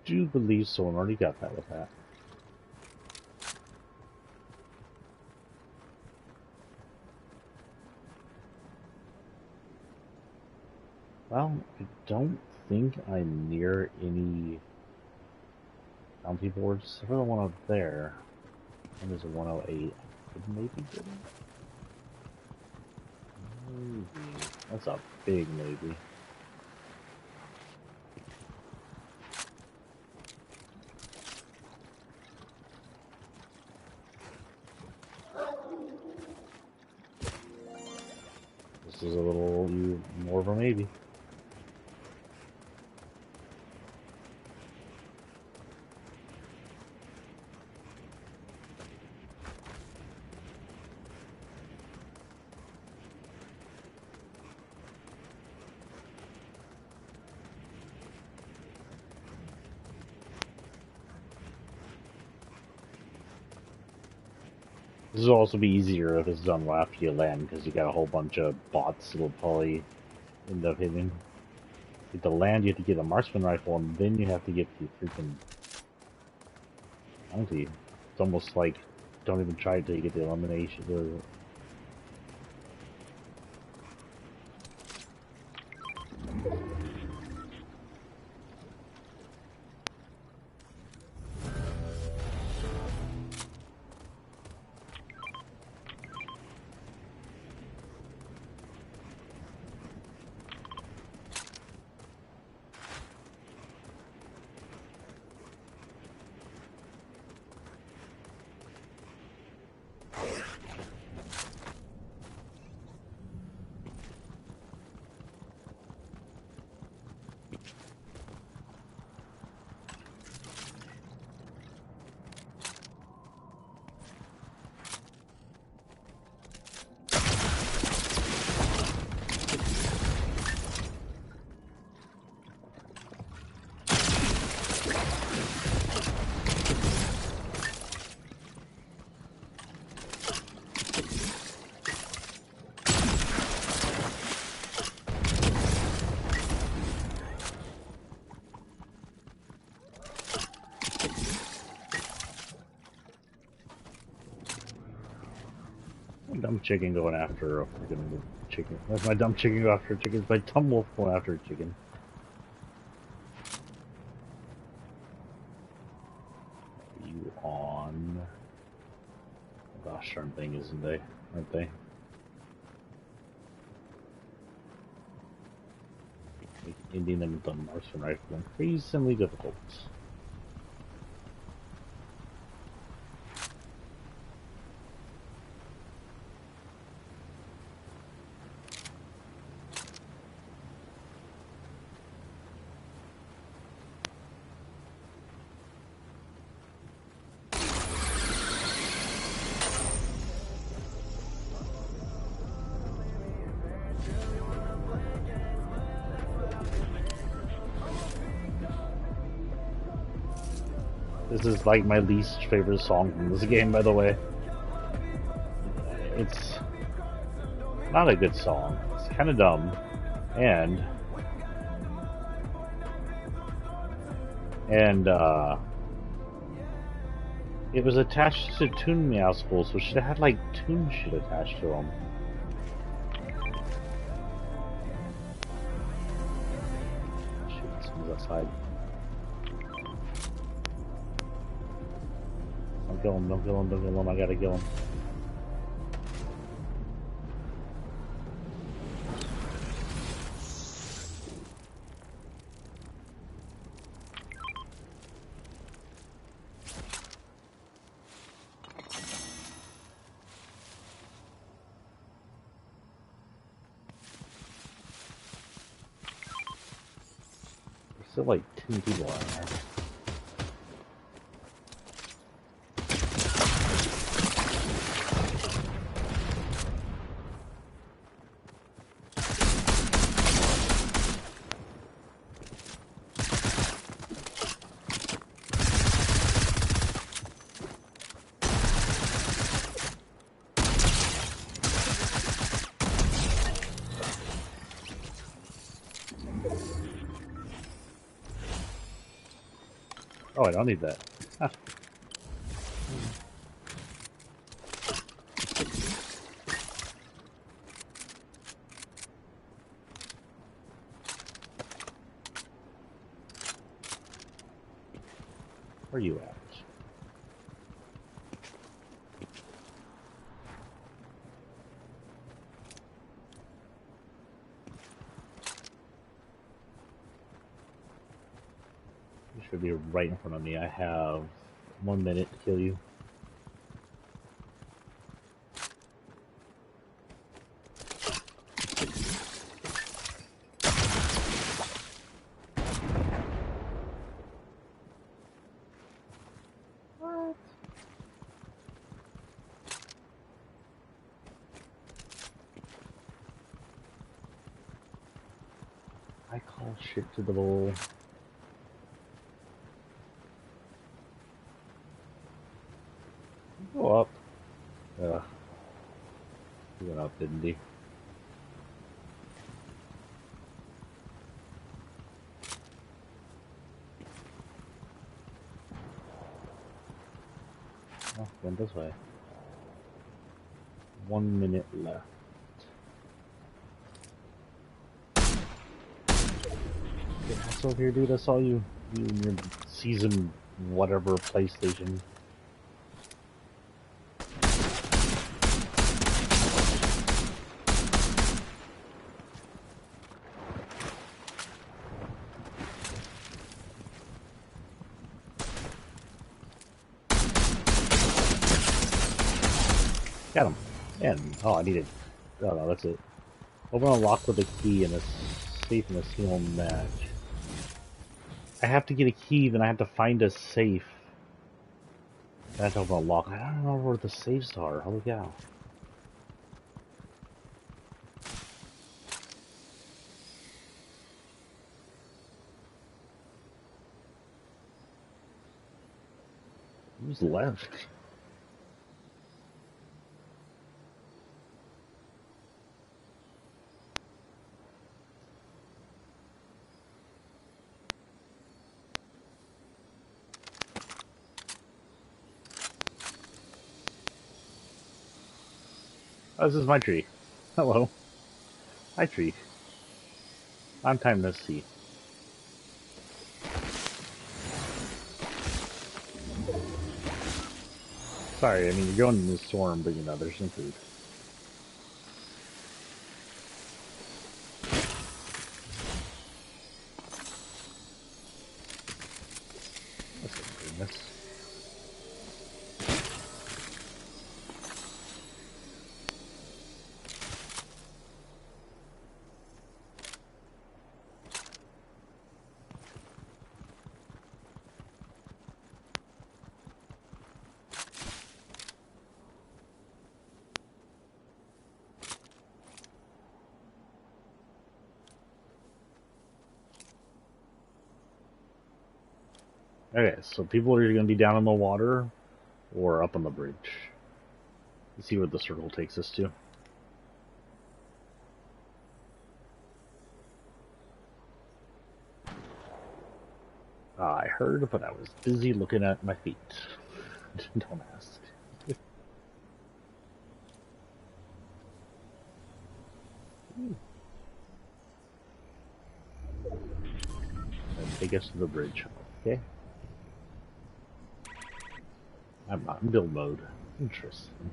Do believe someone already got that with that. Well, I don't think I'm near any bounty boards, except for the one up there. And there's a 108. Could maybe get it? Maybe. That's a big maybe. This is a little more of a maybe. This will also be easier if it's done right after you land, because you got a whole bunch of bots that'll probably end up hitting. Get the land, you have to get a marksman rifle, and then you have to get the freaking bounty. It's almost like, don't even try it till you get the elimination. Dumb chicken going after a freaking chicken. That's my dumb chicken go after a chicken. It's my dumb wolf going after a chicken. You you on. Gosh darn thing, isn't they? Aren't they? Ending them with the marksman rifle increasingly difficult. This is like my least favorite song from this game, by the way. It's not a good song. It's kind of dumb, and it was attached to Toon Meow School, so it should have had like Toon shit attached to them. Shoot, someone's outside. Don't kill him, don't kill him, don't kill him, I gotta kill him. There's still like 2 people out there. Oh, I don't need that. Huh. Where are you at? You should be right in front of me. I have 1 minute to kill you. What? I call shit to the bull. Go up. He went up, didn't he? Oh, went this way. 1 minute left. Get ass over here, dude. I saw you. You and your season whatever PlayStation. Got him. And oh, I needed. Oh no, that's it. Open a lock with a key and a safe in a single match. I have to get a key, then I have to find a safe. I have to open a lock. I don't know where the safes are. Holy cow. Who's left? Oh, this is my tree. Hello. Hi, tree. Long time no see. Sorry, I mean, you're going in the storm, but you know, there's some food. That's a goodness. Okay, so people are going to be down in the water or up on the bridge. Let's see where the circle takes us to. I heard, but I was busy looking at my feet. Don't ask. And take us to the bridge. Okay. I'm not in build mode. Interesting.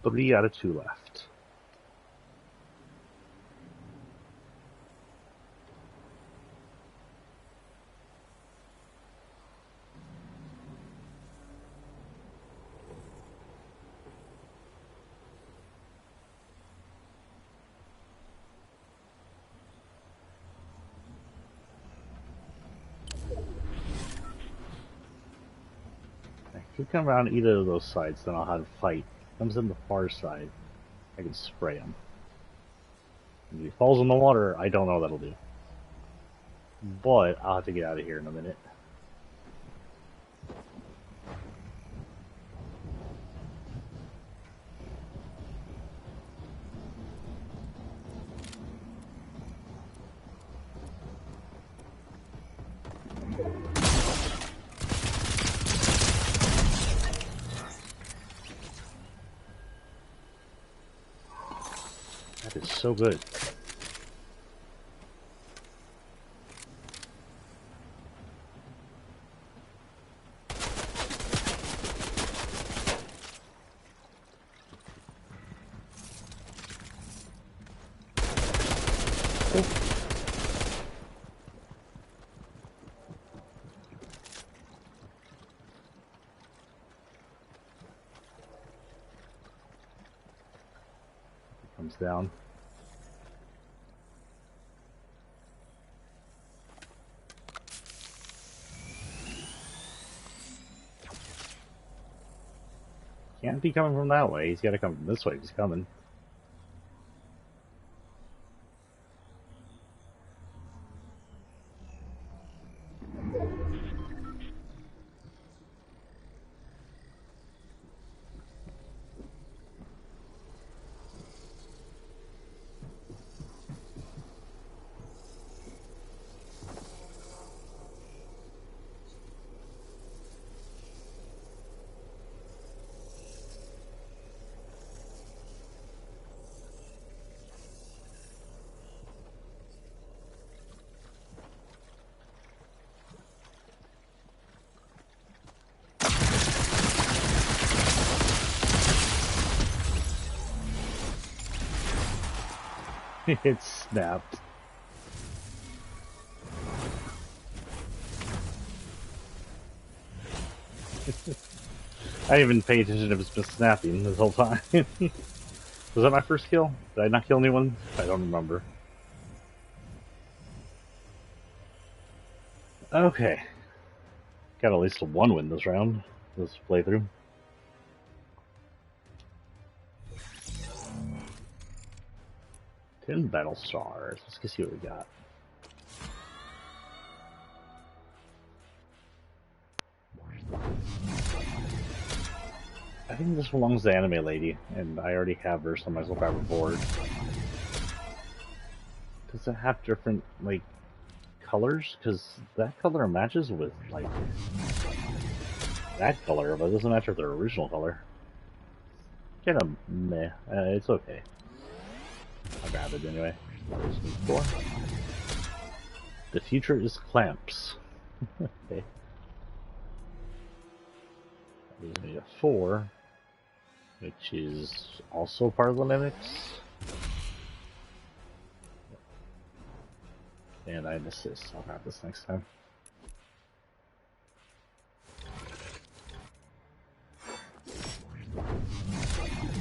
Three out of two left. If you come around either of those sides, then I'll have to fight. Comes in the far side, I can spray him. If he falls in the water, I don't know what that'll do. But I'll have to get out of here in a minute. That is so good. Comes down. Can't be coming from that way. He's got to come from this way if he's coming. It snapped. I didn't even pay attention if it's been snapping this whole time. Was that my first kill? Did I not kill anyone? I don't remember. Okay. Got at least one win this round, this playthrough. Ten battle stars. Let's go see what we got. I think this belongs to the anime lady, and I already have her, so I might as well grab her board. Does it have different, like, colors? Because that color matches with, like, that color, but it doesn't match with their original color. Kind of meh. It's okay. I'll grab it anyway. Four. The future is clamps. Okay. Gives me a 4, which is also part of the mimics. And I missed this. I'll grab this next time.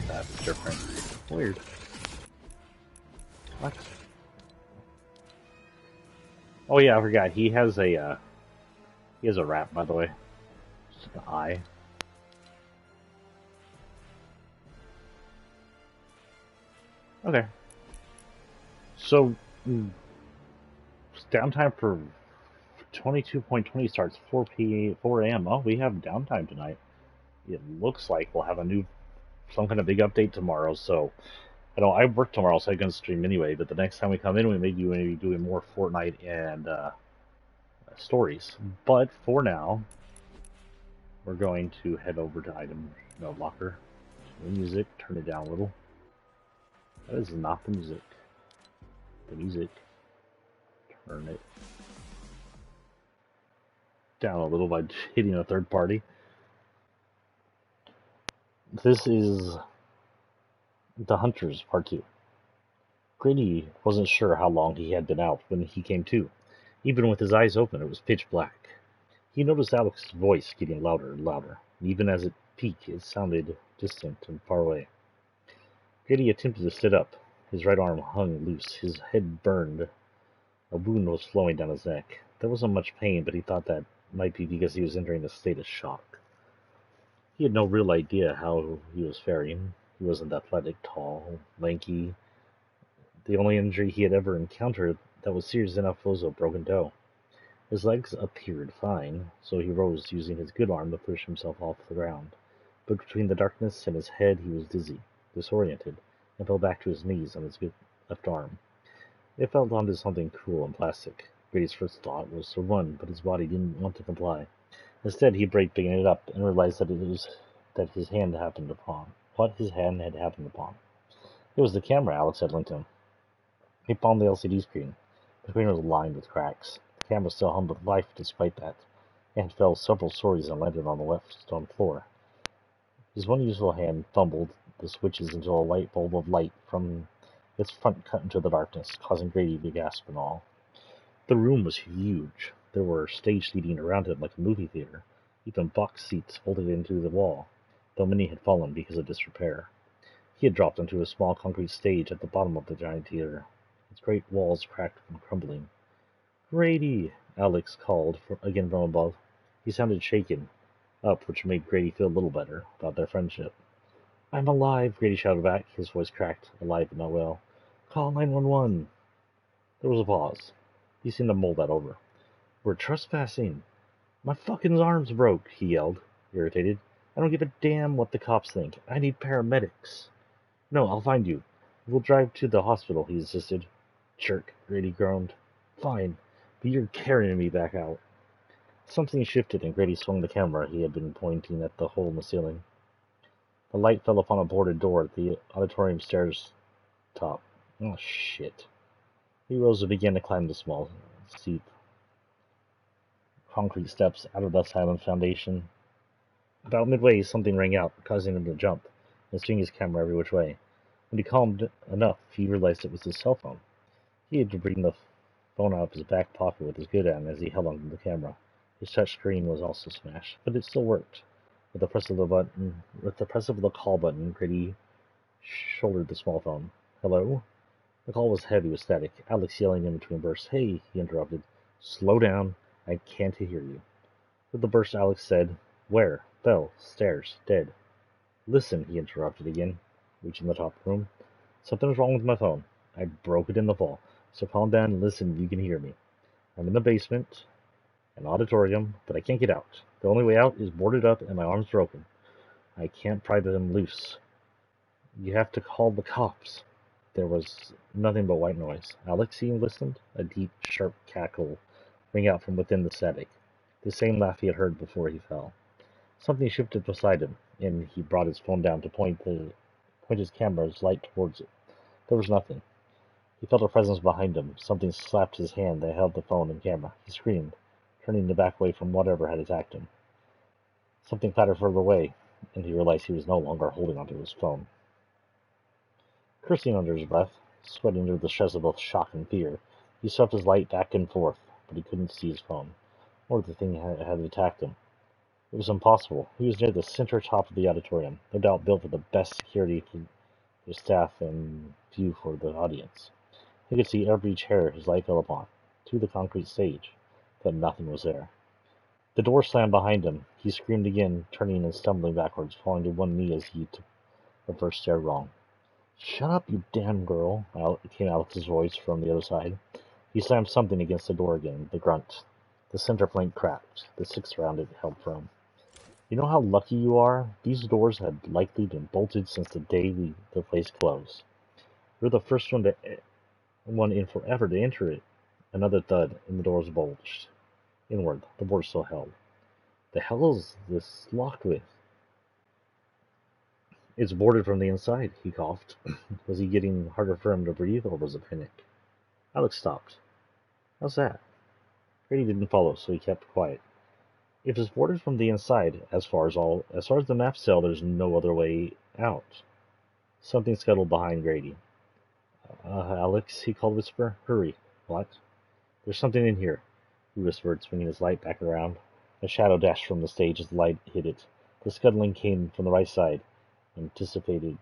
That's different. Weird. What? Oh yeah, I forgot. He has a wrap, by the way. Just an eye. Okay. So downtime for 22.20 starts 4 a.m. Oh, we have downtime tonight. It looks like we'll have some kind of big update tomorrow. So I work tomorrow, so I can stream anyway. But the next time we come in, we may be doing more Fortnite and stories. But for now, we're going to head over to locker. The music, turn it down a little. That is not the music. The music. Turn it down a little by hitting a third party. This is The Hunters Part 2. Grady wasn't sure how long he had been out when he came to. Even with his eyes open, it was pitch black. He noticed Alex's voice getting louder and louder, and even as it peaked, it sounded distant and far away. Grady attempted to sit up. His right arm hung loose. His head burned. A wound was flowing down his neck. There wasn't much pain, but he thought that might be because he was entering a state of shock. He had no real idea how he was faring. He wasn't athletic, tall, lanky. The only injury he had ever encountered that was serious enough was a broken toe. His legs appeared fine, so he rose, using his good arm to push himself off the ground. But between the darkness and his head, he was dizzy, disoriented, and fell back to his knees on his left arm. It felt onto something cool and plastic. Grady's first thought was to run, but his body didn't want to comply. Instead, he braked, picking it up, and realized that his hand happened upon. What his hand had happened upon. It was the camera Alex had lent him. He palmed the LCD screen. The screen was lined with cracks. The camera still hummed with life despite that, and fell several stories and landed on the left stone floor. His one useful hand fumbled the switches until a light bulb of light from its front cut into the darkness, causing Grady to gasp and all. The room was huge. There were stage seating around it like a movie theater, even box seats bolted into the wall, though many had fallen because of disrepair. He had dropped onto a small concrete stage at the bottom of the giant theater. Its great walls cracked and crumbling. "Grady!" Alex called again from above. He sounded shaken up, which made Grady feel a little better about their friendship. "I'm alive!" Grady shouted back, his voice cracked, alive but not well. "Call 911!" There was a pause. He seemed to mull that over. "We're trespassing!" "My fucking arm's broke!" he yelled, irritated. "I don't give a damn what the cops think. I need paramedics." "No, I'll find you. We'll drive to the hospital," he insisted. "Jerk," Grady groaned. "Fine, but you're carrying me back out." Something shifted, and Grady swung the camera he had been pointing at the hole in the ceiling. The light fell upon a boarded door at the auditorium stairs top. Oh, shit. He rose and began to climb the small, steep concrete steps out of the silent foundation. About midway, something rang out, causing him to jump and swing his camera every which way. When he calmed enough, he realized it was his cell phone. He had to bring the phone out of his back pocket with his good hand as he held onto the camera. His touch screen was also smashed, but it still worked. With the press of the call button, Grady shouldered the small phone. Hello? The call was heavy with static. Alex yelling in between bursts. Hey, he interrupted. Slow down. I can't hear you. With the burst, Alex said, Where? Fell. Stairs. Dead. Listen, he interrupted again, reaching the top room. Something's wrong with my phone. I broke it in the fall. So calm down and listen if you can hear me. I'm in the basement, an auditorium, but I can't get out. The only way out is boarded up and my arm's broken. I can't pry them loose. You have to call the cops. There was nothing but white noise. Alexei listened. A deep, sharp cackle rang out from within the static, the same laugh he had heard before he fell. Something shifted beside him, and he brought his phone down to point his camera's light towards it. There was nothing. He felt a presence behind him. Something slapped his hand that held the phone and camera. He screamed, turning to back away from whatever had attacked him. Something clattered further away, and he realized he was no longer holding onto his phone. Cursing under his breath, sweating under the stress of both shock and fear, he swept his light back and forth, but he couldn't see his phone, or the thing that had attacked him. It was impossible. He was near the center top of the auditorium, no doubt built with the best security for the staff and view for the audience. He could see every chair his light fell upon, to the concrete stage, but nothing was there. The door slammed behind him. He screamed again, turning and stumbling backwards, falling to one knee as he took the first stair wrong. Shut up, you damn girl, came Alex's voice from the other side. He slammed something against the door again, the grunt. The center plank cracked. The six around it held firm. You know how lucky you are? These doors had likely been bolted since the day the place closed. You're the first one in forever to enter it. Another thud, and the doors bulged. Inward, the board still held. The hell is this locked with? It's boarded from the inside, he coughed. Was he getting harder for him to breathe, or was it panic? Alex stopped. How's that? Grady didn't follow, so he kept quiet. If it's boarded from the inside, as far as the maps tell, there's no other way out. Something scuttled behind Grady. Alex, he called, whisper. Hurry. What? There's something in here, he whispered, swinging his light back around. A shadow dashed from the stage as the light hit it. The scuttling came from the right side. Anticipated.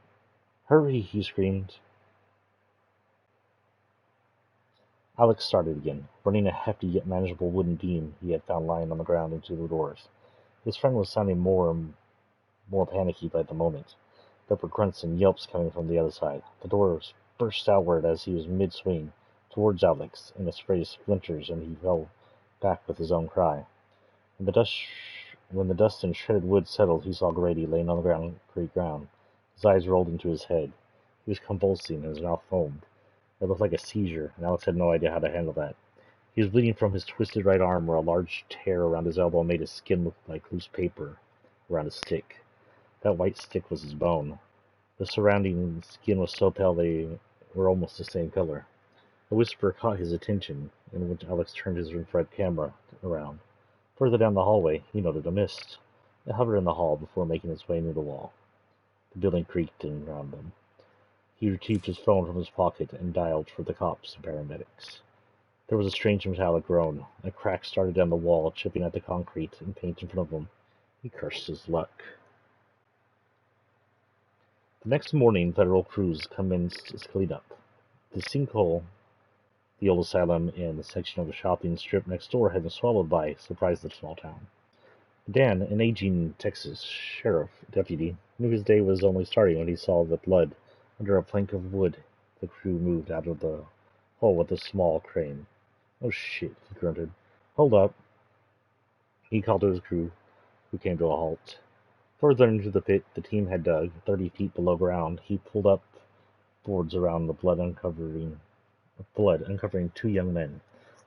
Hurry, he screamed. Alex started again, running a hefty yet manageable wooden beam he had found lying on the ground into the doors. His friend was sounding more and more panicky by the moment. There were grunts and yelps coming from the other side. The doors burst outward as he was mid-swing, towards Alex, in a spray of splinters, and he fell back with his own cry. When the dust and shredded wood settled, he saw Grady laying on the concrete ground. His eyes rolled into his head. He was convulsing, and his mouth foamed. It looked like a seizure, and Alex had no idea how to handle that. He was bleeding from his twisted right arm, where a large tear around his elbow made his skin look like loose paper around a stick. That white stick was his bone. The surrounding skin was so pale they were almost the same color. A whisper caught his attention, in which Alex turned his infrared camera around. Further down the hallway, he noted a mist. It hovered in the hall before making its way near the wall. The building creaked in around them. He retrieved his phone from his pocket and dialed for the cops and paramedics. There was a strange metallic groan. A crack started down the wall, chipping at the concrete and paint in front of him. He cursed his luck. The next morning, federal crews commenced its cleanup. The sinkhole, the old asylum, and the section of the shopping strip next door had been swallowed by, surprised the small town. Dan, an aging Texas sheriff deputy, knew his day was only starting when he saw the blood under a plank of wood the crew moved out of the hole with a small crane. Oh shit, he grunted. Hold up. He called to his crew, who came to a halt. Further into the pit the team had dug, 30 feet below ground. He pulled up boards around the blood, uncovering two young men.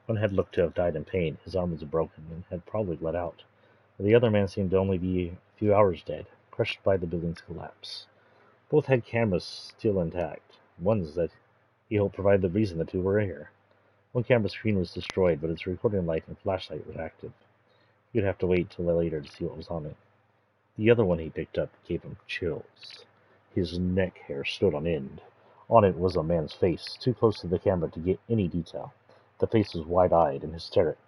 One had looked to have died in pain. His arm was broken and had probably bled out. The other man seemed to only be a few hours dead, crushed by the building's collapse. Both had cameras still intact, ones that he hoped provided the reason the two were here. One camera screen was destroyed, but its recording light and flashlight were active. He'd have to wait till later to see what was on it. The other one he picked up gave him chills. His neck hair stood on end. On it was a man's face, too close to the camera to get any detail. The face was wide-eyed and hysteric,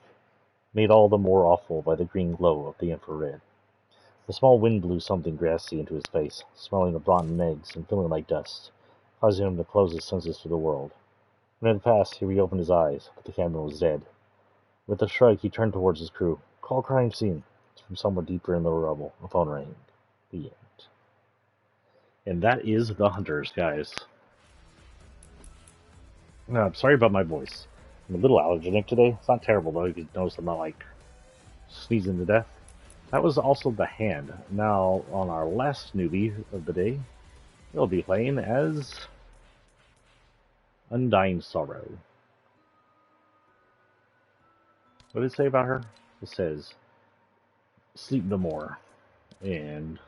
made all the more awful by the green glow of the infrared. The small wind blew something grassy into his face, smelling of rotten eggs and feeling like dust, causing him to close his senses to the world. When it had passed, he reopened his eyes, but the camera was dead. With a shrug, he turned towards his crew. "Call crime scene." From somewhere deeper in the rubble, a phone rang. The end. And that is The Hunters, guys. I'm sorry about my voice. I'm a little allergenic today. It's not terrible, though. You can notice I'm not, like, sneezing to death. That was also The Hand. Now, on our last newbie of the day, we'll be playing as Undying Sorrow. What did it say about her? It says, "Sleep no more, and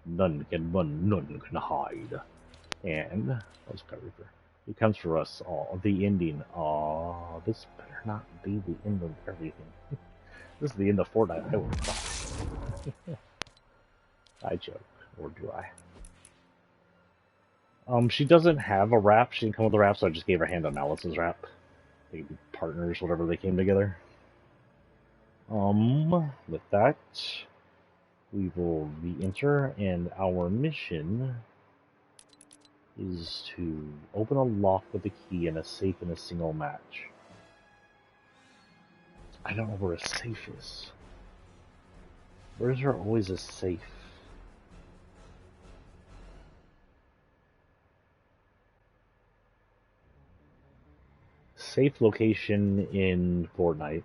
none can run, none can hide." And, let's go Reaper. It comes for us all. The ending. Aw, this better not be the end of everything. This is the end of Fortnite. I will not. I joke, or do I? She doesn't have a rap. She didn't come with a rap, so I just gave her Hand on Malice's rap. They could be partners, whatever they came together. With that, we will re-enter, and our mission is to open a lock with a key and a safe in a single match. I don't know where a safe is. Where is there always a safe? Safe location in Fortnite.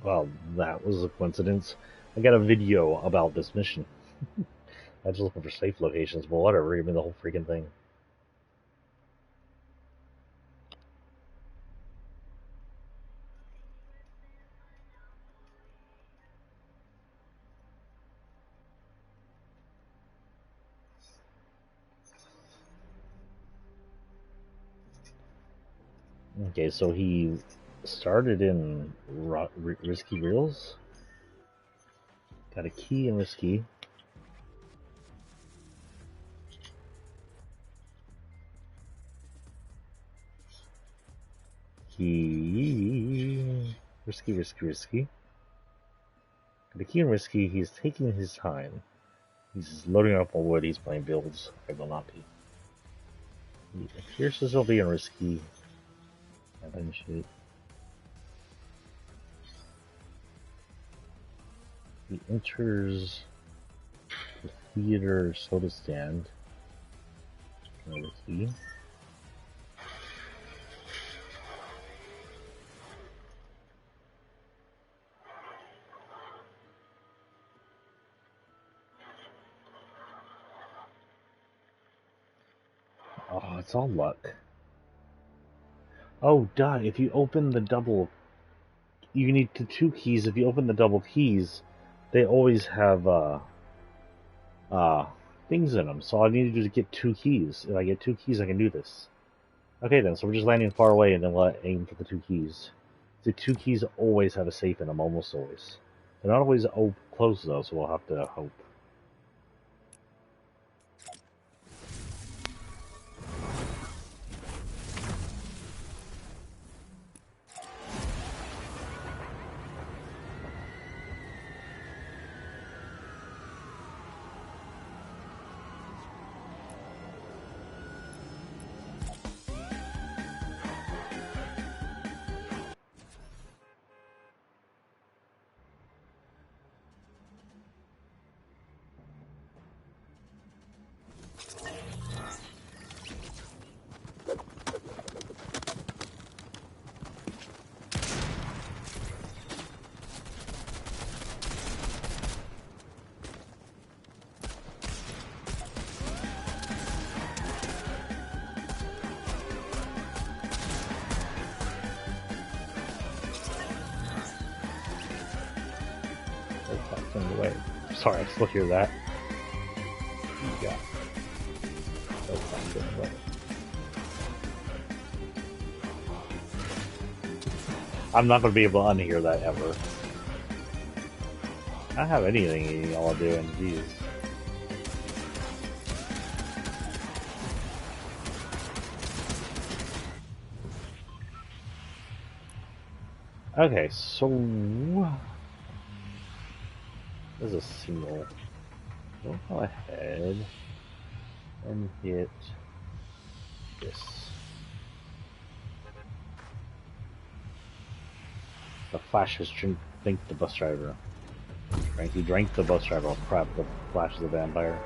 Well, that was a coincidence. I got a video about this mission. I was just looking for safe locations, but whatever, give me the whole freaking thing. Okay, so he started in Risky Reels. Got a key in Risky. Risky. Got a key in Risky. He's taking his time. He's loading up on wood. He's playing builds. I will not be. He appears to still be in Risky. Shoot. He enters the theater soda stand. Another key. Oh, it's all luck. Oh, duh, if you open the double... You need the two keys. If you open the double keys, they always have, things in them. So all I need to do is get two keys. If I get two keys, I can do this. Okay then, so we're just landing far away and then we'll aim for the two keys. The two keys always have a safe in them, almost always. They're not always close though, so we'll have to hope. In the way. Sorry, I still hear that. Yeah. I'm not going to be able to unhear that ever. I don't have anything y'all are doing, jeez. Okay, so there's a single. We'll go ahead and hit this. The Flash has thanked the bus driver. He drank the bus driver. Oh crap, the Flash is a vampire.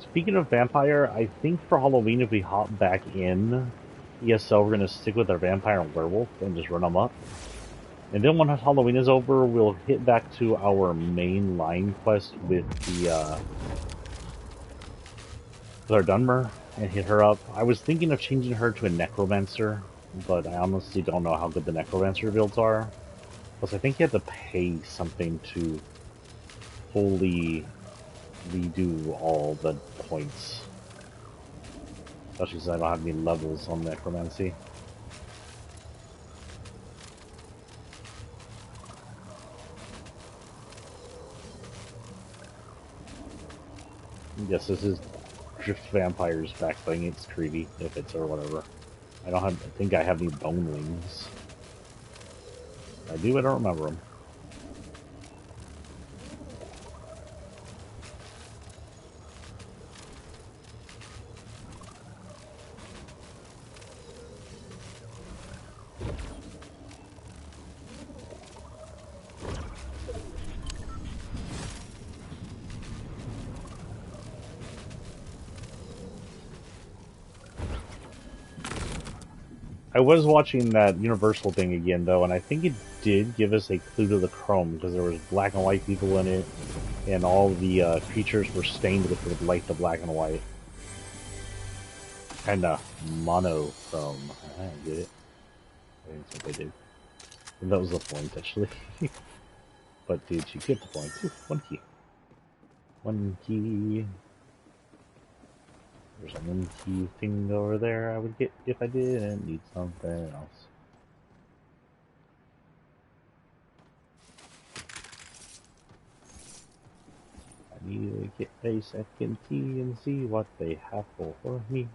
Speaking of vampire, I think for Halloween if we hop back in ESL, we're going to stick with our vampire and werewolf and just run them up. And then when Halloween is over, we'll hit back to our main line quest with the with our Dunmer and hit her up. I was thinking of changing her to a Necromancer, but I honestly don't know how good the Necromancer builds are. Plus, I think you have to pay something to fully redo all the points. Especially since I don't have any levels on Necromancy. Yes, this is just vampires backplaying. It's creepy if it's or whatever. I think I have any bone wings. I do, I don't remember them. I was watching that Universal thing again, though, and I think it did give us a clue to the Chrome, because there was black and white people in it, and all the creatures were stained with the light, the black and white. Kinda monochrome. I get it. I think that's what they did. And that was the point, actually. But did you get the point? Ooh, one key. One key. There's a one key thing over there I would get if I didn't need something else. I need to get a second key and see what they have for me.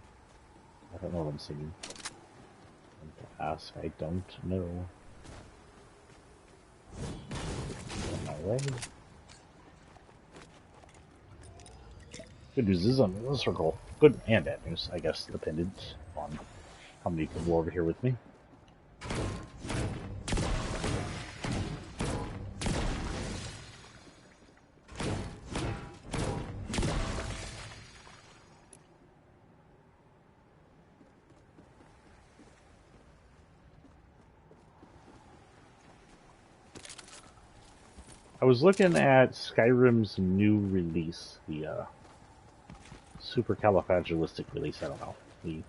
I don't know what I'm singing. And to ask, I don't know. On my way. Good news is I'm in the circle. Good and bad news, I guess, dependent on how many people over here with me. I was looking at Skyrim's new release, the supercalifragilistic release, I don't know, the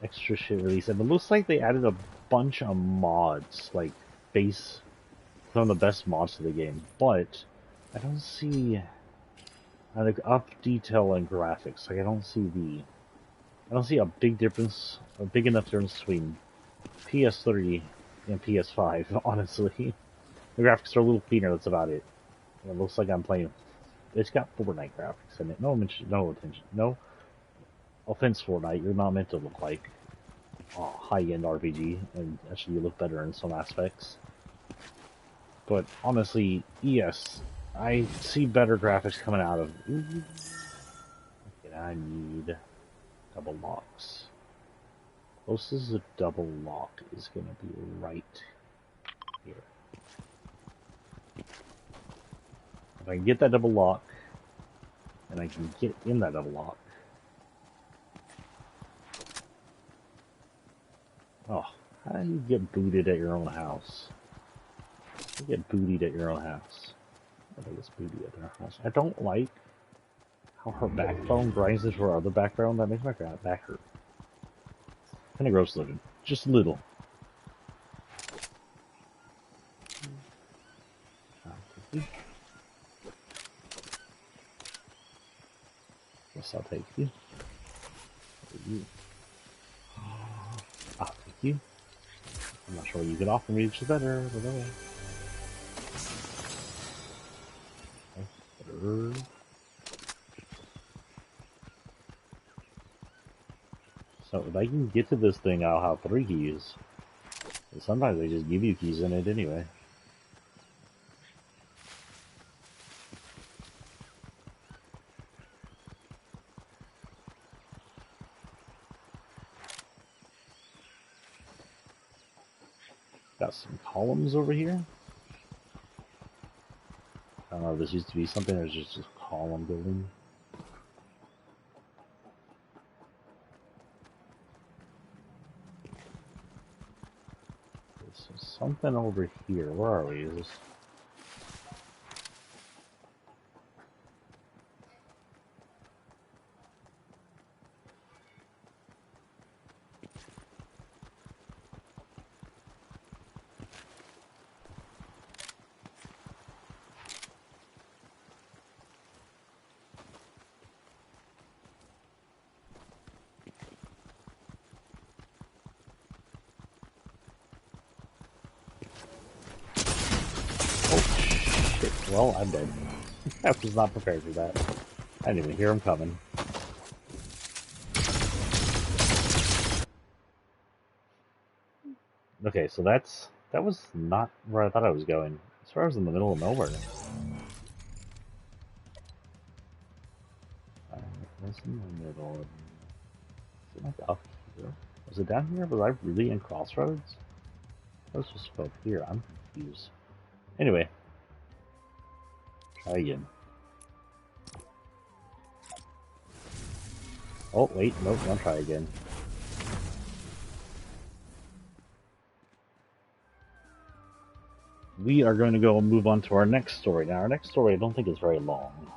extra shit release, and it looks like they added a bunch of mods, like some of the best mods to the game, but I don't see like up detail and graphics. Like I don't see a big difference, a big enough difference between PS3 and PS5. Honestly, the graphics are a little cleaner. That's about it. And it looks like I'm playing. It's got Fortnite graphics in it. No attention. No offense, Fortnite. You're not meant to look like a high-end RPG, and actually you look better in some aspects. But honestly, yes, I see better graphics coming out of. Okay, I need double locks. Closest a double lock is going to be right here. If I can get that double lock, and I can get in that double lock. Oh, how do you get booted at your own house? You get bootied at your own house. I think it's booty at their house. I don't like how her backbone grinds into her other backbone. That makes my back hurt. Kind of gross looking. Just a little. Guess I'll take you. Ah, thank you. I'm not sure what you could offer me, which is better, but okay. So if I can get to this thing, I'll have 3 keys. And sometimes they just give you keys in it anyway. Got some columns over here. I don't know if this used to be something or it's just a column building. There's something over here. Where are we? Is this... Well, I'm dead. I was not prepared for that. I didn't even hear him coming. Okay, so that was not where I thought I was going. As far as in the middle of nowhere. Was in the middle. Is it like up here? Was it down here? Was I really in Crossroads? I was just up here. I'm confused. Anyway. Try again. Oh, wait. Nope, don't try again. We are going to go and move on to our next story. Now, our next story I don't think is very long.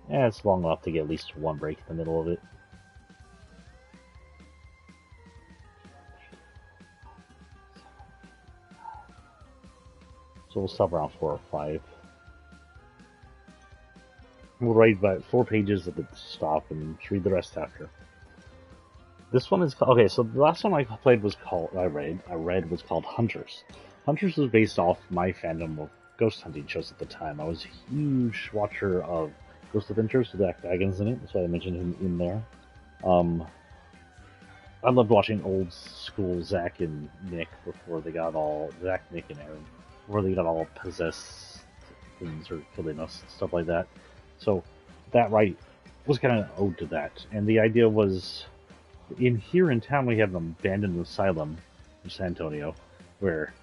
Yeah, it's long enough to get at least one break in the middle of it. So we'll stop around 4 or 5. We'll write about 4 pages at the stop and read the rest after. This one is called, okay, so the last one I played was called, I read was called Hunters. Hunters was based off my fandom of ghost hunting shows at the time. I was a huge watcher of Ghost Adventures with Zach Baggins in it, that's why I mentioned him in there. I loved watching old school Zach and Nick before they got all, Zach, Nick, and Aaron, before they got all possessed things or killing us, stuff like that. So that was kind of an ode to that. And the idea was, here in town we have an abandoned asylum in San Antonio, where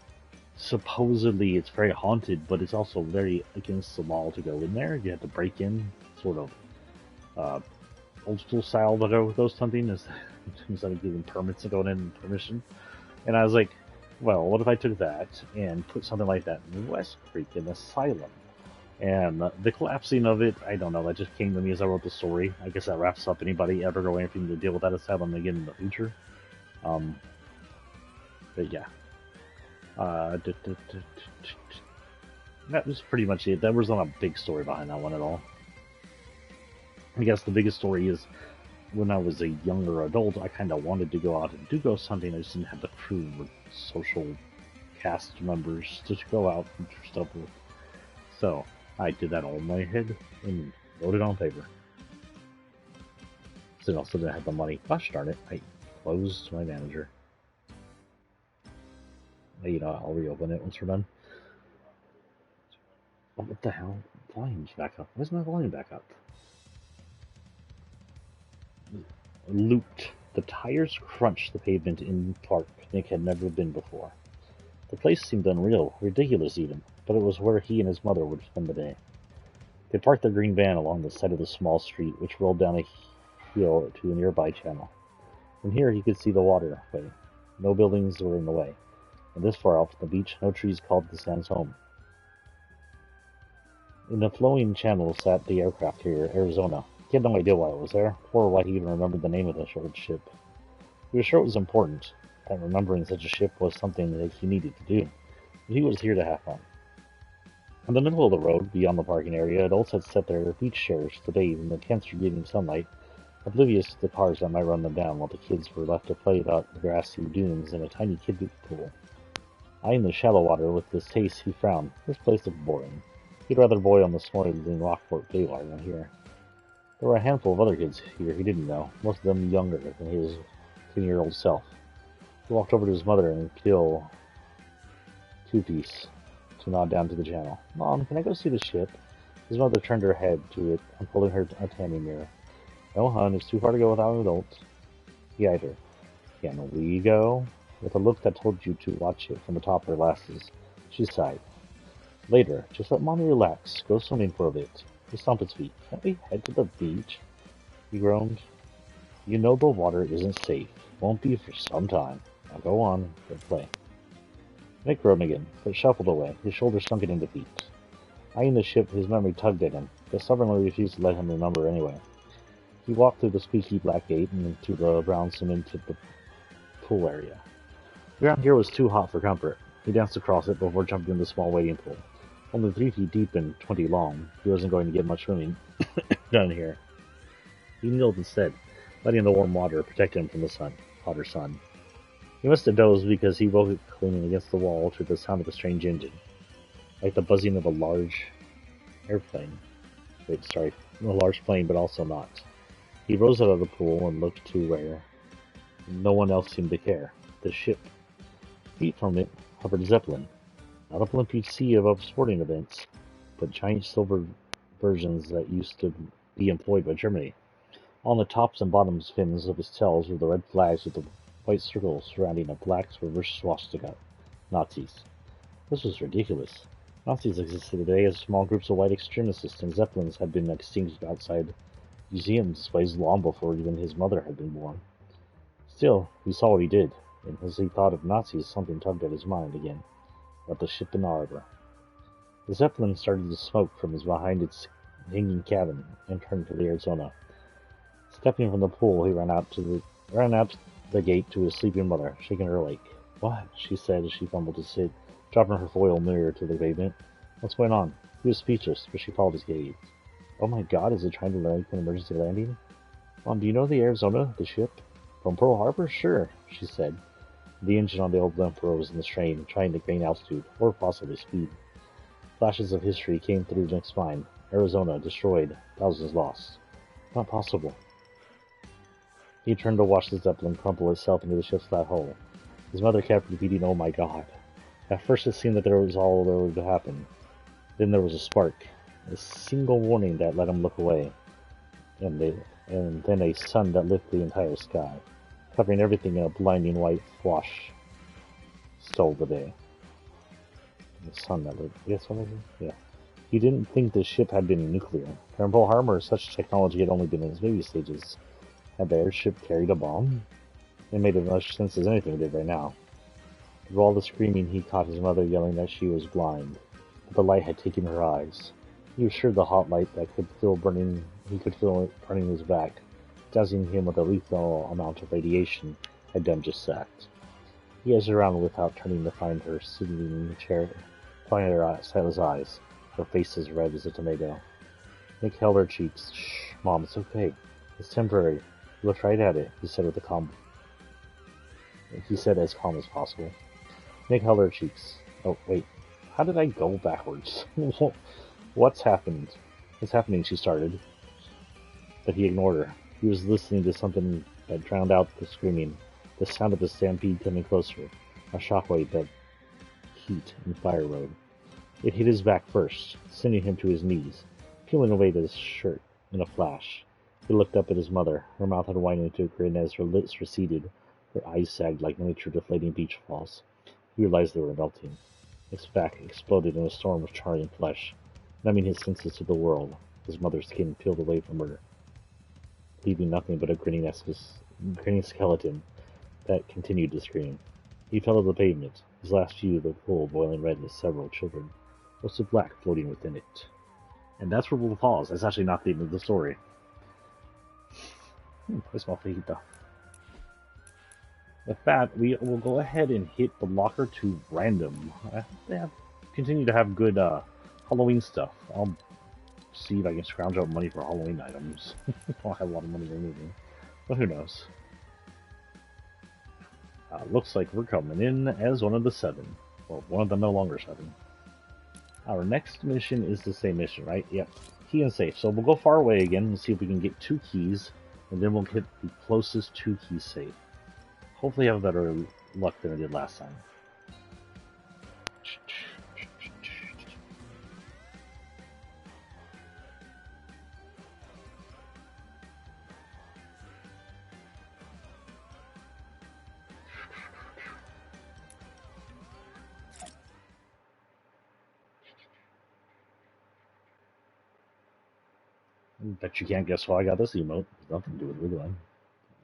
supposedly it's very haunted, but it's also very against the law to go in there. You have to break in, sort of old school style to go ghost hunting, instead of giving permits and going in permission. And I was like, well, what if I took that and put something like that in West Creek, an asylum? And the collapsing of it, I don't know, that just came to me as I wrote the story. I guess that wraps up anybody ever going anything to deal with that asylum again in the future. But yeah. That was pretty much it. There was not a big story behind that one at all. I guess the biggest story is, when I was a younger adult, I kind of wanted to go out and do ghost hunting. I just didn't have the crew or social cast members to go out and do stuff with. So I did that all in my head and wrote it on paper. So I also didn't have the money. Gosh darn it, I closed my manager. You know, I'll reopen it once we're done. Oh, what the hell? Volume's back up. Where's my volume back up? Looped. The tires crunched the pavement in Park Nick had never been before. The place seemed unreal, ridiculous even, but it was where he and his mother would spend the day. They parked their green van along the side of the small street, which rolled down a hill to a nearby channel. From here he could see the waterway. No buildings were in the way, and this far out from the beach, no trees called the sands home. In the flowing channel sat the aircraft carrier, Arizona. He had no idea why it was there, or why he even remembered the name of the short ship. He was sure it was important, that remembering such a ship was something that he needed to do, but he was here to have fun. In the middle of the road, beyond the parking area, adults had set their beach chairs to bathe in the intense redeeming sunlight, oblivious to the cars that might run them down while the kids were left to play about the grassy dunes in a tiny kiddie pool. Eyeing the shallow water with distaste, he frowned. This place looked boring. He'd rather boil on the smoldering Rockport Baywire than here. There were a handful of other kids here he didn't know, most of them younger than his 10-year-old self. He walked over to his mother and killed two-piece to nod down to the channel. Mom, can I go see the ship? His mother turned her head to it, unfolding her a tanning mirror. No, hon, it's too far to go without an adult. He eyed her. Can we go? With a look that told you to watch it from the top of her glasses, she sighed. Later, just let Mommy relax. Go swimming for a bit. He stomped his feet. Can't we head to the beach? He groaned. You know the water isn't safe. Won't be for some time. Now go on, go play. Nick groaned again, but shuffled away, his shoulders sunken into defeat. Eyeing the ship, his memory tugged at him, but stubbornly refused to let him remember anyway. He walked through the squeaky black gate and into the brown cement of the pool area. The ground here was too hot for comfort. He danced across it before jumping in the small wading pool. Only 3 feet deep and 20 long, he wasn't going to get much swimming done here. He kneeled instead, letting the warm water protect him from the hotter sun. He must have dozed because he woke up leaning against the wall to the sound of a strange engine, like the buzzing of a large airplane. A large plane, but also not. He rose out of the pool and looked to where no one else seemed to care. The ship. Feet from it hovered a Zeppelin. Not a blimpy sea of sporting events, but giant silver versions that used to be employed by Germany. On the tops and bottoms fins of his tails were the red flags with the white circles surrounding a black reverse swastika. Nazis. This was ridiculous. Nazis existed today as small groups of white extremists, and Zeppelins had been extinct outside museum displays long before even his mother had been born. Still, he saw what he did, and as he thought of Nazis, something tugged at his mind again. About the ship in the harbor. The Zeppelin started to smoke from behind its hanging cabin and turned to the Arizona. Stepping from the pool, he ran out the gate to his sleeping mother, shaking her awake. What? She said as she fumbled to sit, dropping her foil mirror to the pavement. What's going on? He was speechless, but she followed his gaze. Oh my God, is it trying to land an emergency landing? Mom, do you know the Arizona, the ship? From Pearl Harbor? Sure, she said. The engine on the old blimp rose in the strain, trying to gain altitude, or possibly speed. Flashes of history came through Nick's mind. Arizona, destroyed. Thousands lost. Not possible. He turned to watch the Zeppelin crumple itself into the ship's flat hull. His mother kept repeating, oh my God. At first it seemed that there was all that would happen. Then there was a spark. A single warning that let him look away. And then a sun that lit the entire sky, covering everything in a blinding white wash, stole the day. The sun that lit. Yes, what was it? Yeah. He didn't think the ship had been nuclear. From Pearl Harbor, such technology had only been in its baby stages. Had the airship carried a bomb? It made as much sense as anything did right now. Through all the screaming, he caught his mother yelling that she was blind, but the light had taken her eyes. He was sure the hot light that he could feel it burning his back, dazzling him with a lethal amount of radiation, had done just that. He edged around without turning to find her sitting in the chair, pointing at her sightless eyes, her face as red as a tomato. Nick held her cheeks. Shh, Mom, it's okay. It's temporary. Look right at it, he said as calm as possible. Nick held her cheeks. Oh, wait. How did I go backwards? What's happened? What's happening, she started. But he ignored her. He was listening to something that drowned out the screaming, the sound of the stampede coming closer, a shockwave that heat and fire rode. It hit his back first, sending him to his knees, peeling away his shirt in a flash. He looked up at his mother. Her mouth had widened into a grin as her lips receded. Her eyes sagged like miniature deflating beach balls. He realized they were melting. His back exploded in a storm of charring flesh, numbing his senses to the world. His mother's skin peeled away from her, leaving nothing but a grinning skeleton that continued to scream. He fell to the pavement, his last view of the pool boiling red with several children, roasted black floating within it. And that's where we'll pause. That's actually not the end of the story. I smell fajita. With that, we will go ahead and hit the locker to random. They continue to have good Halloween stuff. I'll see if I can scrounge up money for Halloween items. I don't have a lot of money removing, but who knows? Looks like we're coming in as one of the 7. Well, one of the no longer 7. Our next mission is the same mission, right? Yep. Key and safe. So we'll go far away again and see if we can get 2 keys, and then we'll hit the closest 2 key safe. Hopefully have better luck than I did last time. Bet you can't guess why I got this emote. It's nothing to do with Wiggling.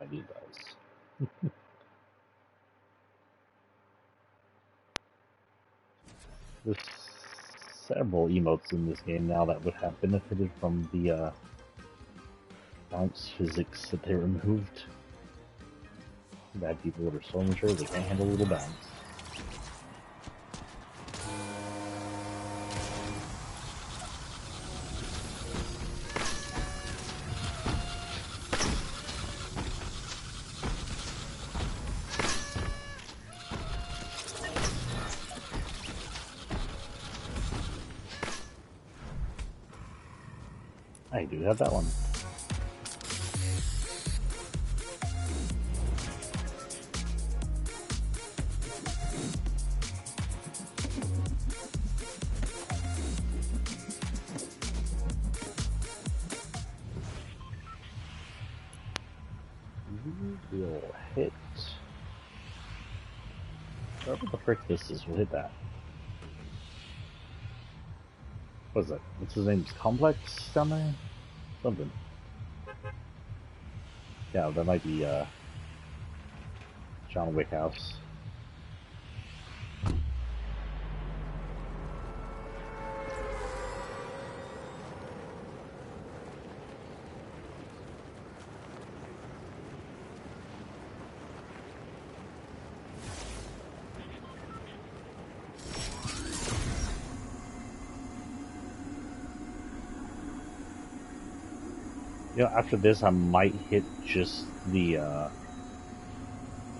Maybe it does. There's several emotes in this game now that would have benefited from the bounce physics that they removed. Bad people that are so mature they can't handle a little bounce. I do have that one. We'll hit... whatever the frick this is, we'll hit that. What is that? What's his name? Complex down there? Something. Yeah, that might be John Wick House. You know, after this, I might hit just the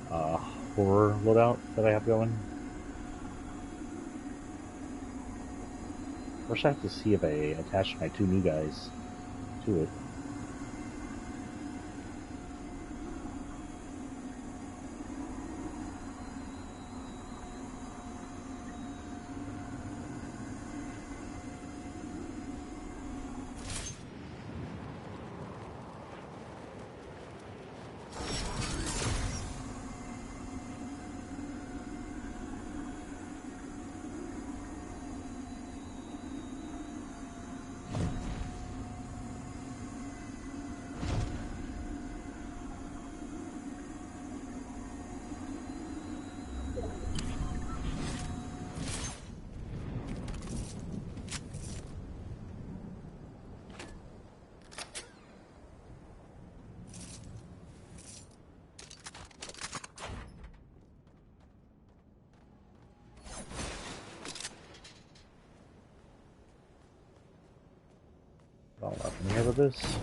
horror loadout that I have going. First, I have to see if I attach my 2 new guys to it. I'll open here with this.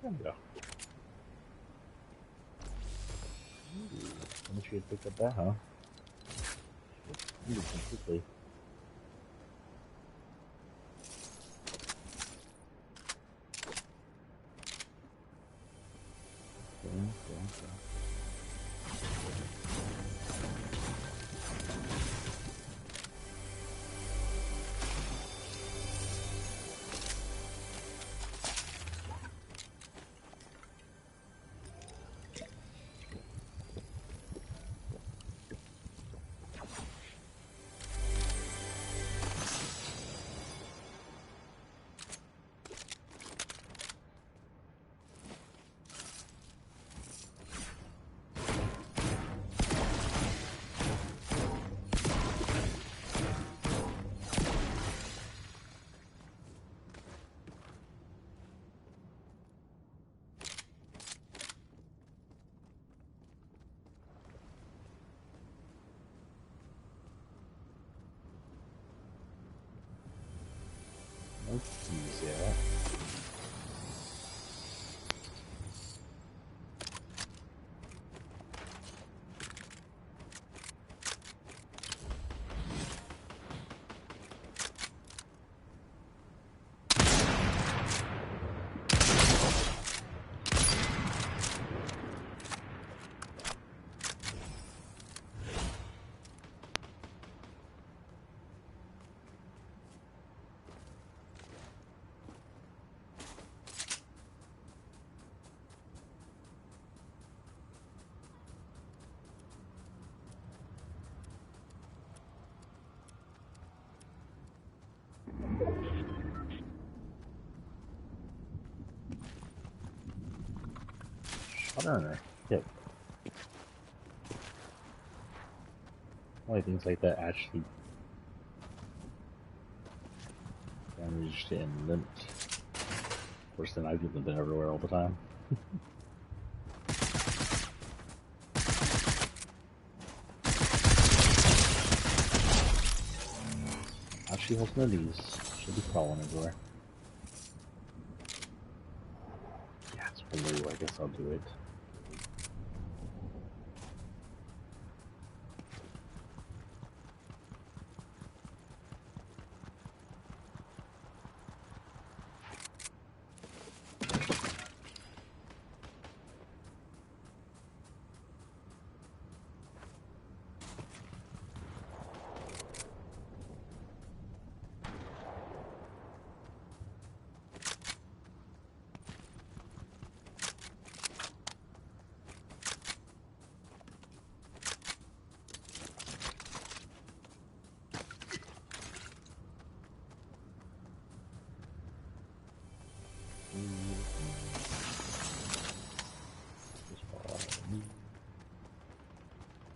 There we go. Ooh, I wish you had picked up that, huh? Ooh, completely. Okay. Let's use that. Shot on her hip. Only things like that actually damaged and limped. Of course, then I get them everywhere all the time. Now she has no knees. She'll be crawling everywhere. Yeah, it's blue. I guess I'll do it.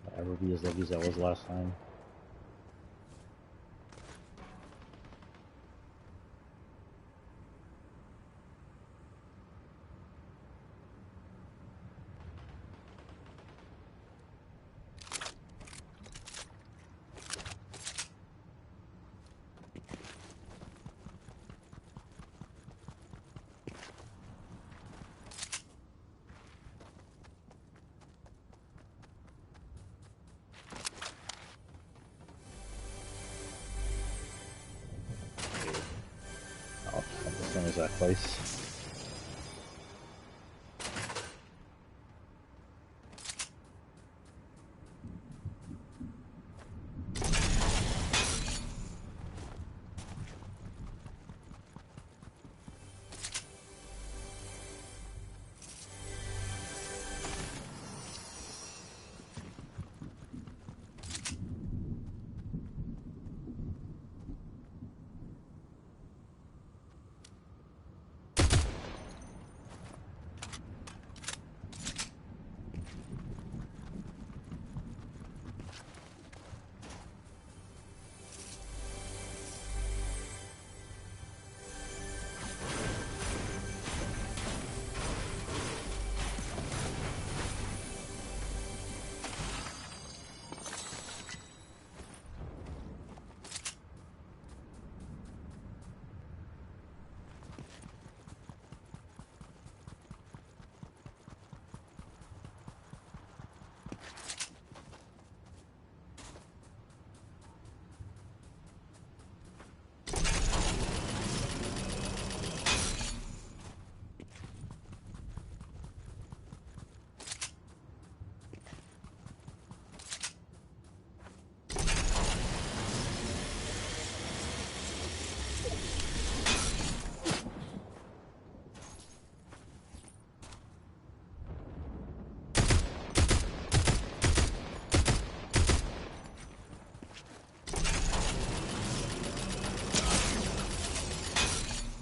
I'll ever be as lucky as I was last time. Oh, this one is that place.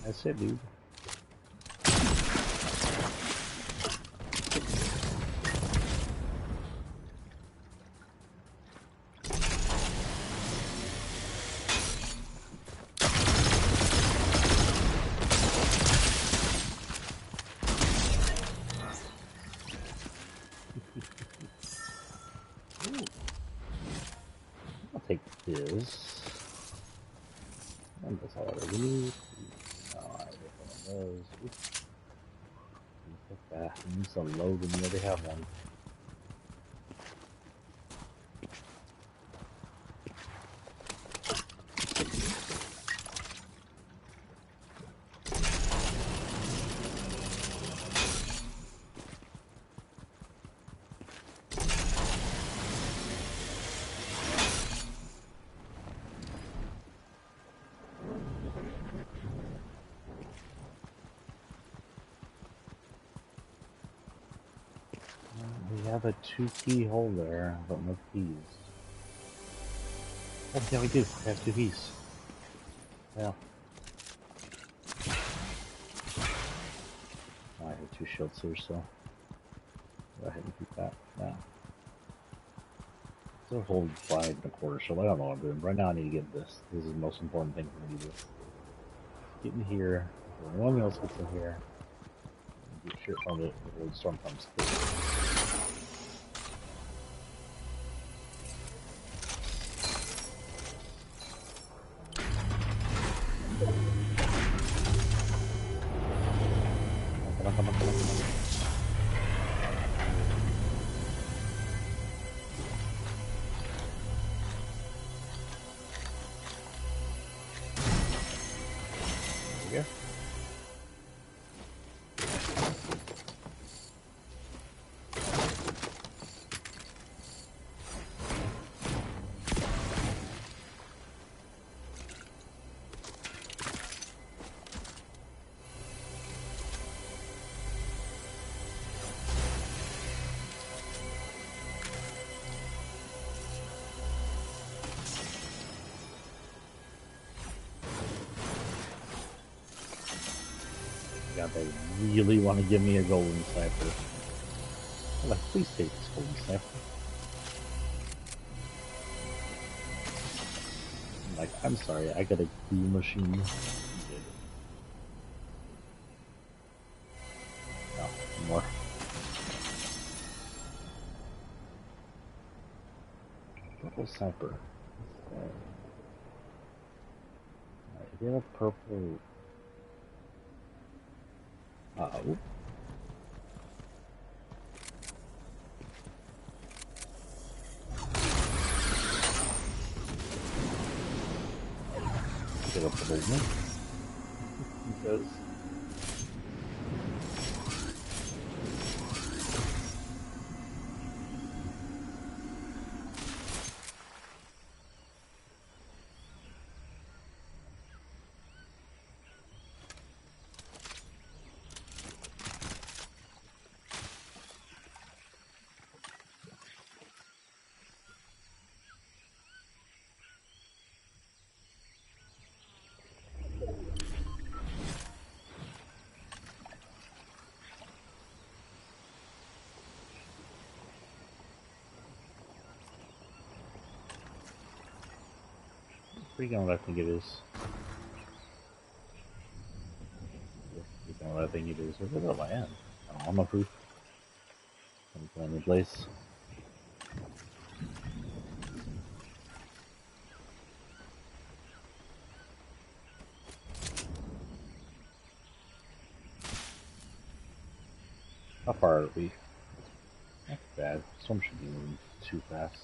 That's it, dude. I'll take this. And that's all I really need. Oops. Look at that. I need some load and you already have one. We have a 2-key holder, but no keys. Oh, yeah, we do. We have 2 keys. Yeah. Oh, I have 2 shields here, so go ahead and keep that. Yeah. So hold 5 and a quarter shield. I don't know what I'm doing. Right now I need to get this. This is the most important thing for me to do. Get in here. When no one else gets in here. Get shit from it before the storm comes through. Come on. There we go. God, they really want to give me a golden sniper. I'm like, please take this golden sniper. I'm like, I'm sorry, I got a glue machine. No, more. Purple sniper. Alright, get a purple. Uh-oh. Get up the movement. Because pretty good what I think it is. Pretty good what I think it is. Where the hell I am? I'm on my roof. I'm playing in place. How far are we? Not bad. Storm should be moving too fast.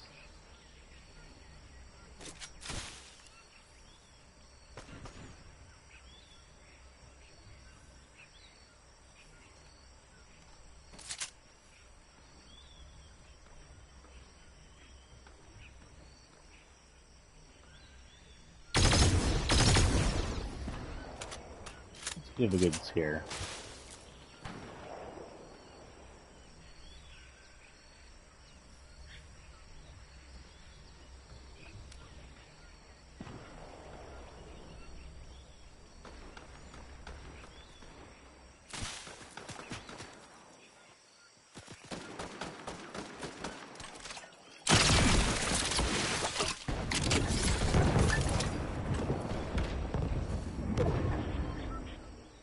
Let's give a good scare.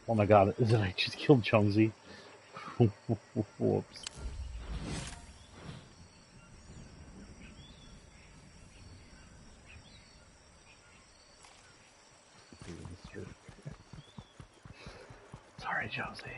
Oh my god, did I just kill Jonesy? Whoops. Sorry, Josie.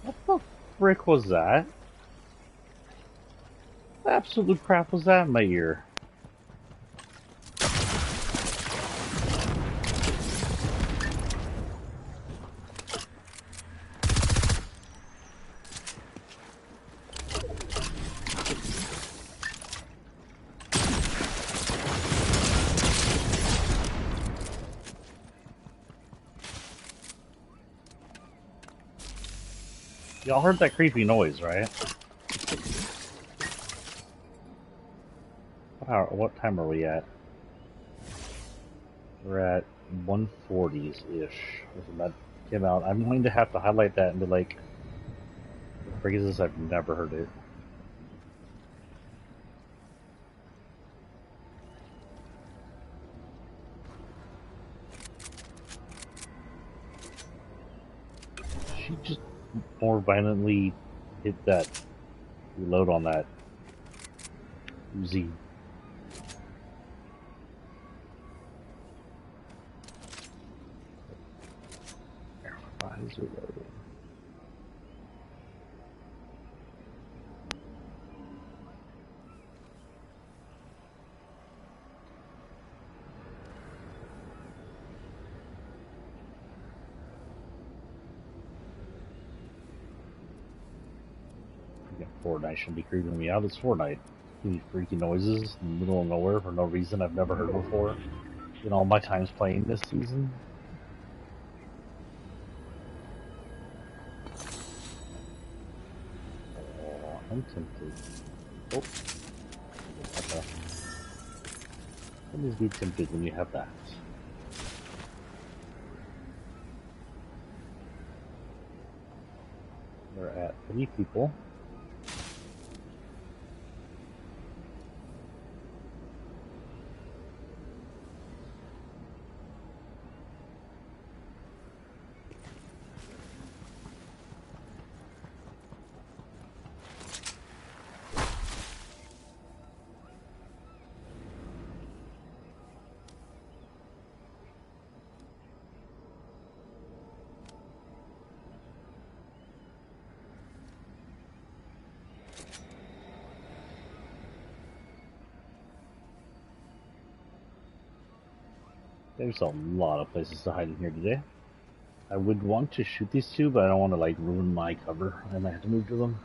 What the frick was that? What absolute crap was that in my ear? Y'all heard that creepy noise, right? What time are we at? We're at 140s-ish. That came out. I'm going to have to highlight that and be like, phrases I've never heard it. She just more violently hit that reload on that Uzi. Eyes reloading. Fortnite shouldn't be creeping me out. It's Fortnite. These freaky noises in the middle of nowhere for no reason I've never heard before. In all my times playing this season. Oh, I'm tempted. Oh. Okay. Always be tempted when you have that. We're at 3 people. There's a lot of places to hide in here today. I would want to shoot these two, but I don't want to like ruin my cover. I might have to move to them.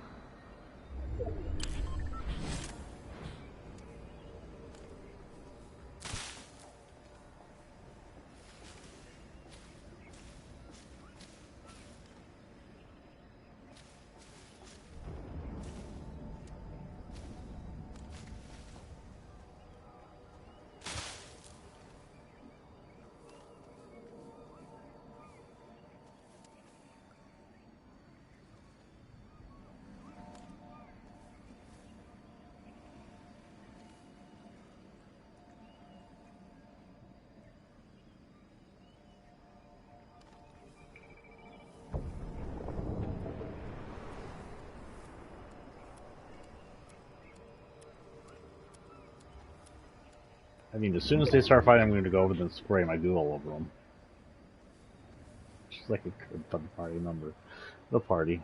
I mean, as soon as they start fighting, I'm going to go over and spray my goo all over them. Just like a good fun party member. The party.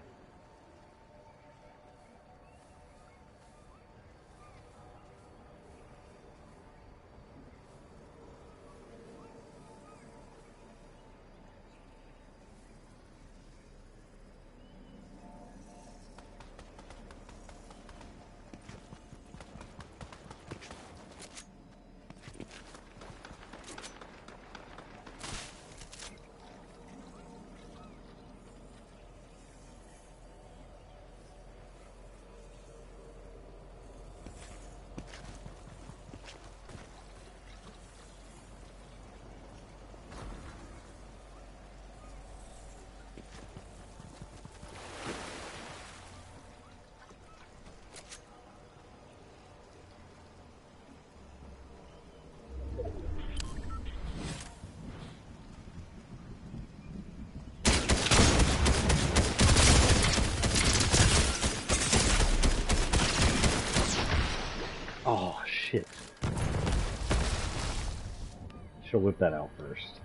She'll whip that out first.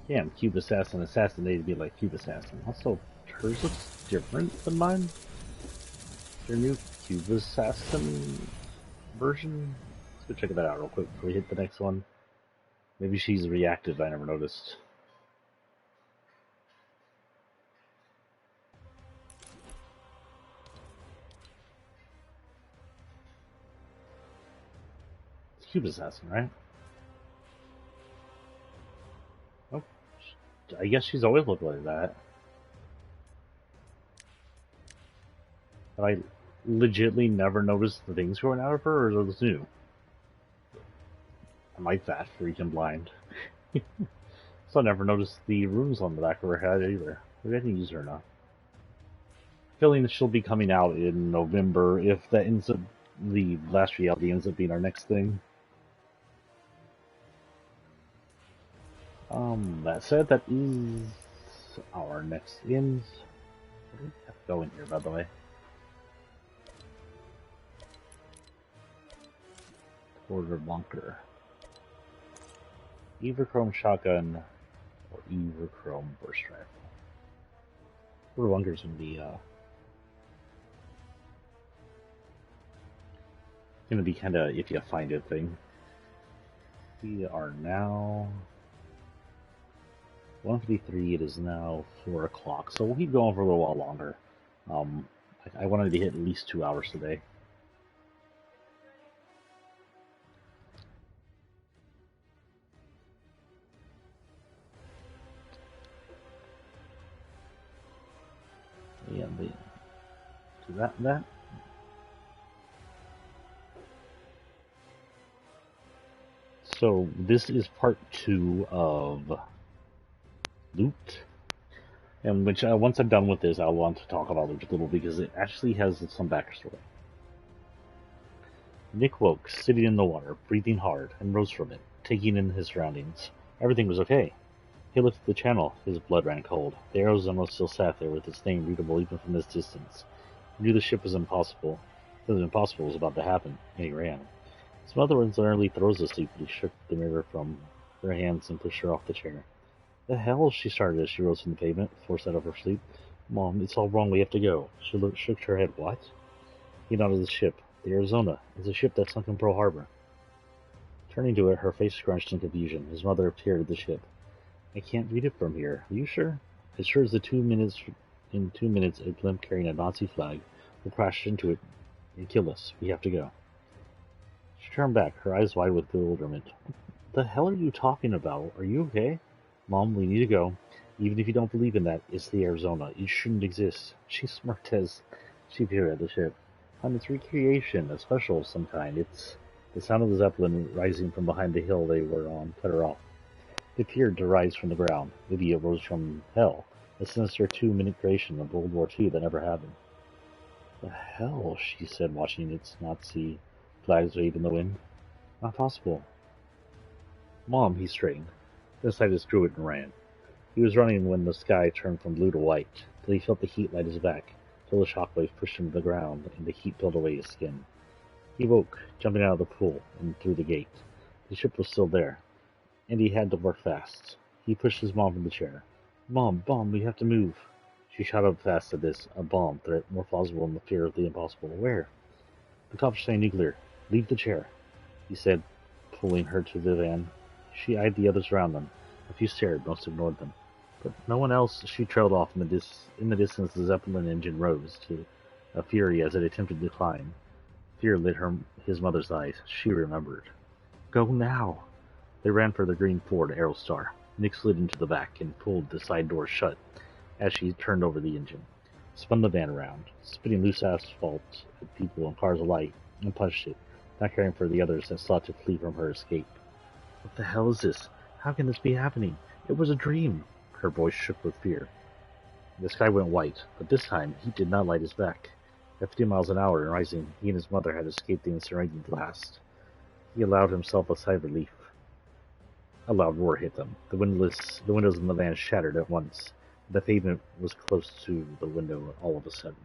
Damn, Cube Assassin assassinated me like Cube Assassin. Also, hers looks different than mine. Is there a new Cube Assassin version? Let's go check that out real quick before we hit the next one. Maybe she's reactive, I never noticed. It's Cube Assassin, right? Oh, I guess she's always looked like that. Have I legitimately never noticed the things growing out of her, or is this new? Am I fat, freak, and blind? So I never noticed the runes on the back of her head either. Maybe I didn't use her enough. Feeling that she'll be coming out in November if that ends up, the last reality ends up being our next thing. That said, that is our next ends. What do we have going here, by the way? Quarter bunker. Everchrome shotgun or Everchrome burst rifle. Quarter bunker's gonna be kind of if you find a thing. We are now 1:53. It is now 4 o'clock, so we'll keep going for a little while longer. I wanted to hit at least 2 hours today. Yeah, do that. So this is part 2 of Loot, and which once I'm done with this, I'll want to talk about Loot a little because it actually has some backstory. Nick woke, sitting in the water, breathing hard, and rose from it, taking in his surroundings. Everything was okay. He lifted the channel. His blood ran cold. The Arizona still sat there with its name readable even from this distance. He knew the ship was impossible. The impossible was about to happen, and he ran. His mother was nearly throws asleep, but he shook the mirror from her hands and pushed her off the chair. The hell, she started as she rose from the pavement, forced out of her sleep. Mom, it's all wrong, we have to go. She shook her head. What? He nodded the ship. The Arizona. It's a ship that sunk in Pearl Harbor. Turning to it, her face scrunched in confusion. His mother appeared at the ship. I can't read it from here. Are you sure? As sure as in 2 minutes, a blimp carrying a Nazi flag will crash into it and kill us. We have to go. She turned back, her eyes wide with bewilderment. What the hell are you talking about? Are you okay? Mom, we need to go. Even if you don't believe in that, it's the Arizona. It shouldn't exist. She smirked as she peered at the ship. It's recreation, a special of some kind. It's the sound of the Zeppelin rising from behind the hill they were on cut her off. It appeared to rise from the ground. Maybe it rose from hell. A sinister 2-minute creation of World War II that never happened. The hell, she said, watching its Nazi flags wave in the wind. Not possible. Mom, he straightened. Then decided to screw it and ran. He was running when the sky turned from blue to white, till he felt the heat light his back, till the shockwave pushed him to the ground, and the heat peeled away his skin. He woke, jumping out of the pool, and through the gate. The ship was still there, and he had to work fast. He pushed his mom from the chair. Mom, we have to move. She shot up fast at this, a bomb threat more plausible than the fear of the impossible. Where? The cops say nuclear. Leave the chair, he said, pulling her to the van. She eyed the others around them. A few stared, most ignored them. But no one else. She trailed off in the distance. The Zeppelin engine rose to a fury as it attempted to climb. Fear lit his mother's eyes. She remembered. Go now. They ran for the green Ford Aerostar. Nick slid into the back and pulled the side door shut as she turned over the engine, spun the van around, spitting loose asphalt at people and cars alike, and punched it, not caring for the others that sought to flee from her escape. What the hell is this? How can this be happening? It was a dream. Her voice shook with fear. The sky went white, but this time he did not light his back. At 50 miles an hour and rising, he and his mother had escaped the incinerating blast. He allowed himself a sigh of relief. A loud roar hit them. The windows in the van shattered at once. The pavement was close to the window all of a sudden.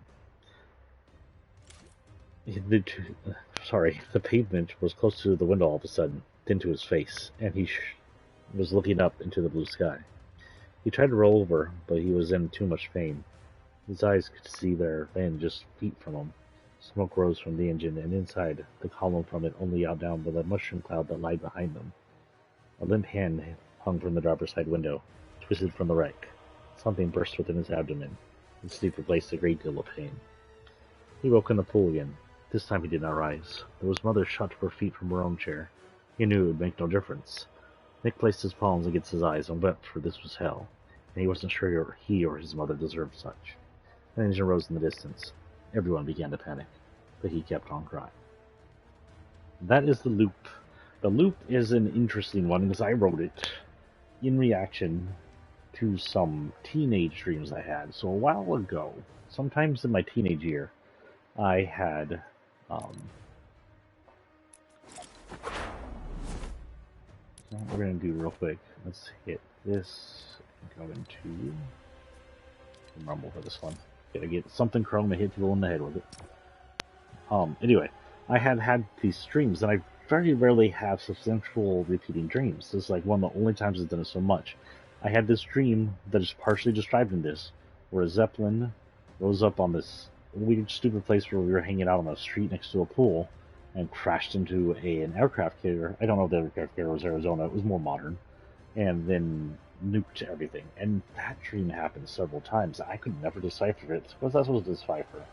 The pavement was close to the window all of a sudden. into his face, and he was looking up into the blue sky. He tried to roll over, but he was in too much pain. His eyes could see their van just feet from him. Smoke rose from the engine, and inside, the column from it only out down by the mushroom cloud that lay behind them. A limp hand hung from the driver's side window, twisted from the wreck. Something burst within his abdomen. His sleep replaced a great deal of pain. He woke in the pool again. This time he did not rise. Though his mother shot to her feet from her own chair, he knew it would make no difference. Nick placed his palms against his eyes and wept, for this was hell, and he wasn't sure he or his mother deserved such. An engine rose in the distance. Everyone began to panic, but he kept on crying. That is the loop. The loop is an interesting one because I wrote it in reaction to some teenage dreams I had. So a while ago, sometimes in my teenage year, I had what we're going to do real quick. Let's hit this and go into Rumble for this one. Gotta get something chrome and hit people in the head with it. Anyway, I had these dreams, and I very rarely have substantial repeating dreams. This is like one of the only times I've done it so much. I had this dream that is partially described in this, where a Zeppelin rose up on this weird, stupid place where we were hanging out on the street next to a pool, and crashed into an aircraft carrier. I don't know if the aircraft carrier was Arizona. It was more modern. And then nuked everything. And that dream happened several times. I could never decipher it. What's that supposed to decipher?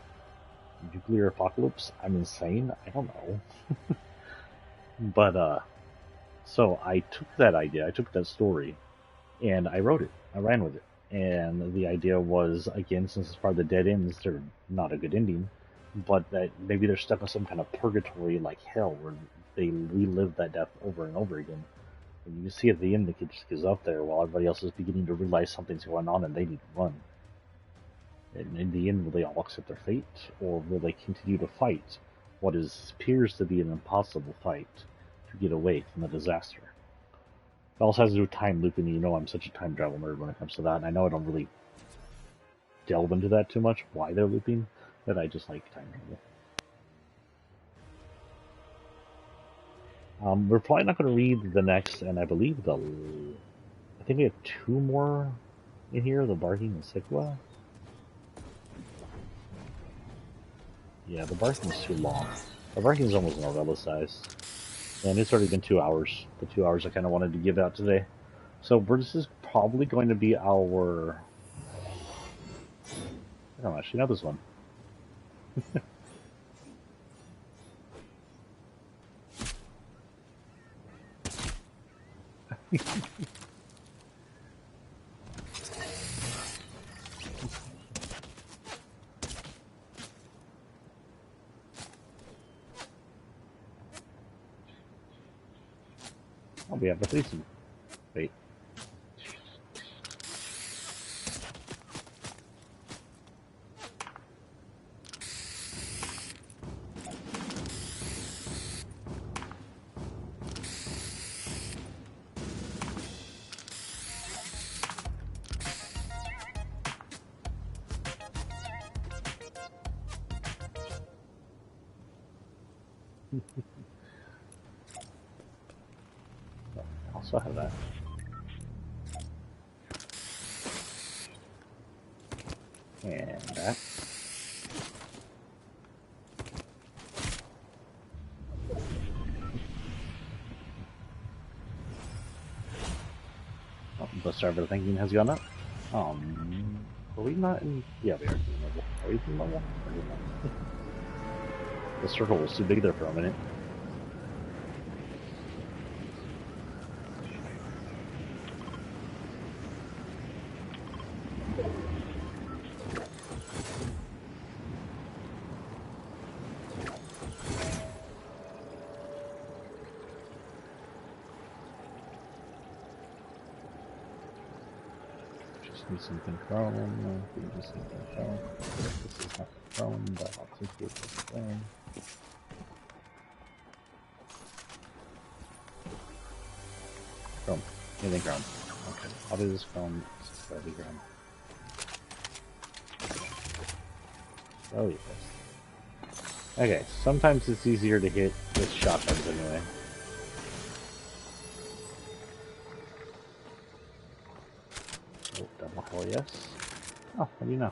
Nuclear apocalypse? I'm insane? I don't know. But, so I took that idea, I took that story, and I wrote it. I ran with it. And the idea was, again, since it's part of the dead ends, they're not a good ending, but that maybe they're stuck in some kind of purgatory like hell where they relive that death over and over again. And you can see at the end the kid just goes up there while everybody else is beginning to realize something's going on and they need to run. And in the end, will they all accept their fate, or will they continue to fight what appears to be an impossible fight to get away from the disaster? It also has to do with time looping. You know I'm such a time travel nerd when it comes to that, and I know I don't really delve into that too much, why they're looping, but I just like time travel. We're probably not going to read the next, and I believe I think we have two more in here, the Barking and Sikwa. Yeah, the Barking is too long. The Barking is almost novella size. And it's already been 2 hours. The 2 hours I kind of wanted to give out today. So this is probably going to be our... I don't actually know this one. Oh, we have the policeman. Wait. I also have that. And that. Oh, the server thinking has gone up. Are we not in... Yeah, we are in level. Are we in level? The circle was too big there for a minute. Need something chrome. We just something chrome. This is not chrome, but I'll take it as chrome. Chrome. Anything chrome. Okay. I'll do this chrome. This is gotta be chrome. Oh yes. Okay, sometimes it's easier to hit with shotguns anyway. pt4, yes? Oh, what do you know?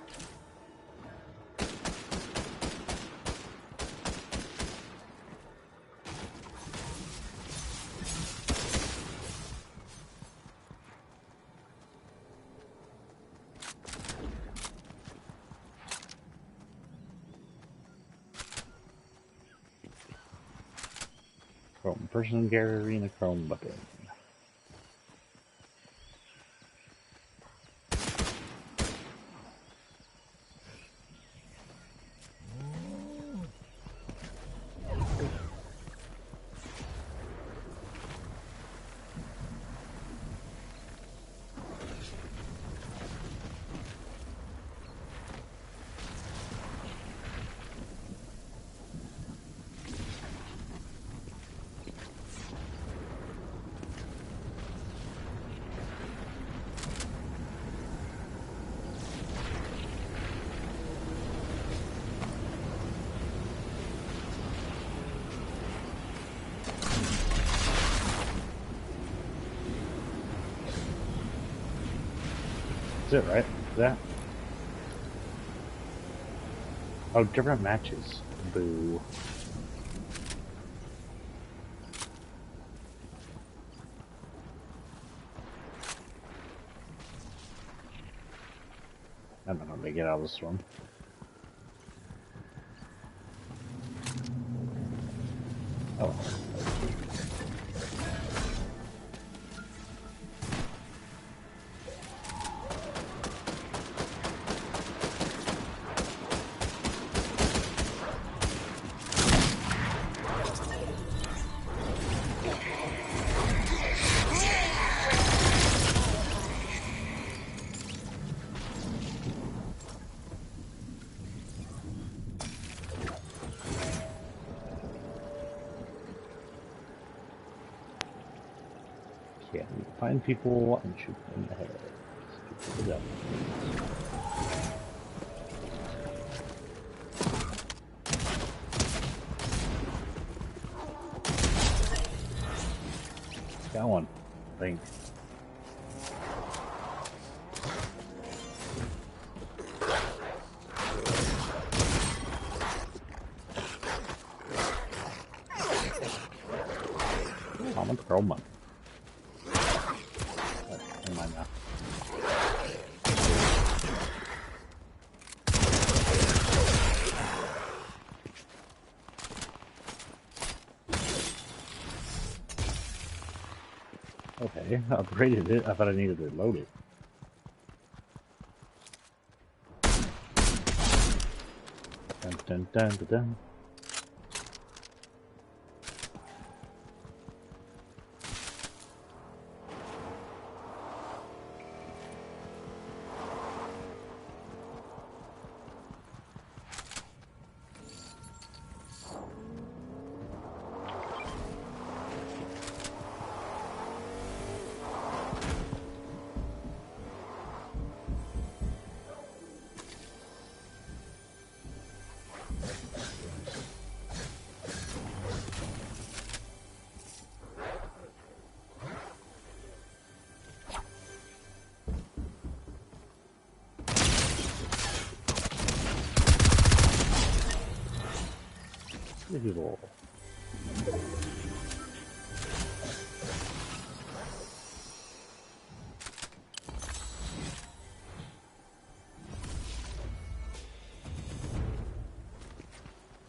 Chrome person carrying a chrome bucket. That's it, right? Is that? Oh, different matches. Boo. I don't know how they get out of this one. Oh. Yeah, you find people and shoot them in the head. Shoot them. Got one, I think. I'm gonna throw one. Never mind now. Okay, I upgraded it. I thought I needed to load it. Dun dun dun dun dun. Evil.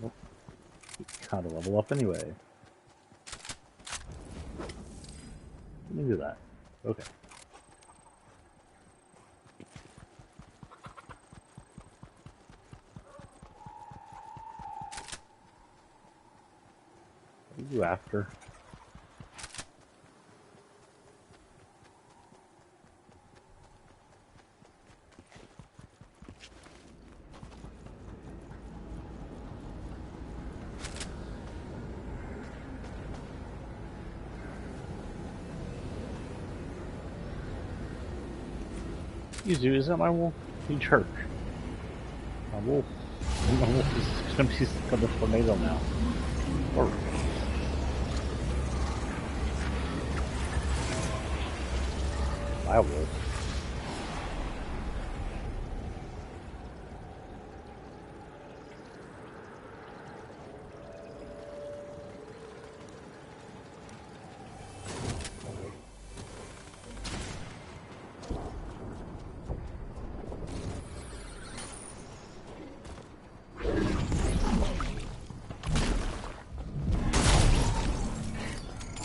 Nope. Gotta level up anyway. Let me do that. Okay. What are you after? Yuzu, is that my wolf? You jerk. My wolf. My wolf is gonna be stuck on the tornado now. Or my wolf.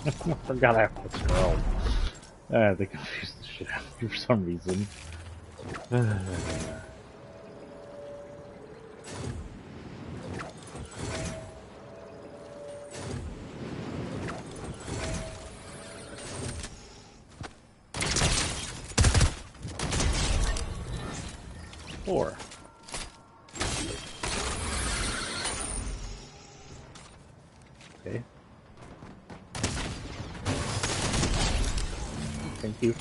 I forgot I have to scroll. They confused the shit out of me for some reason. 4. Okay. Thank you.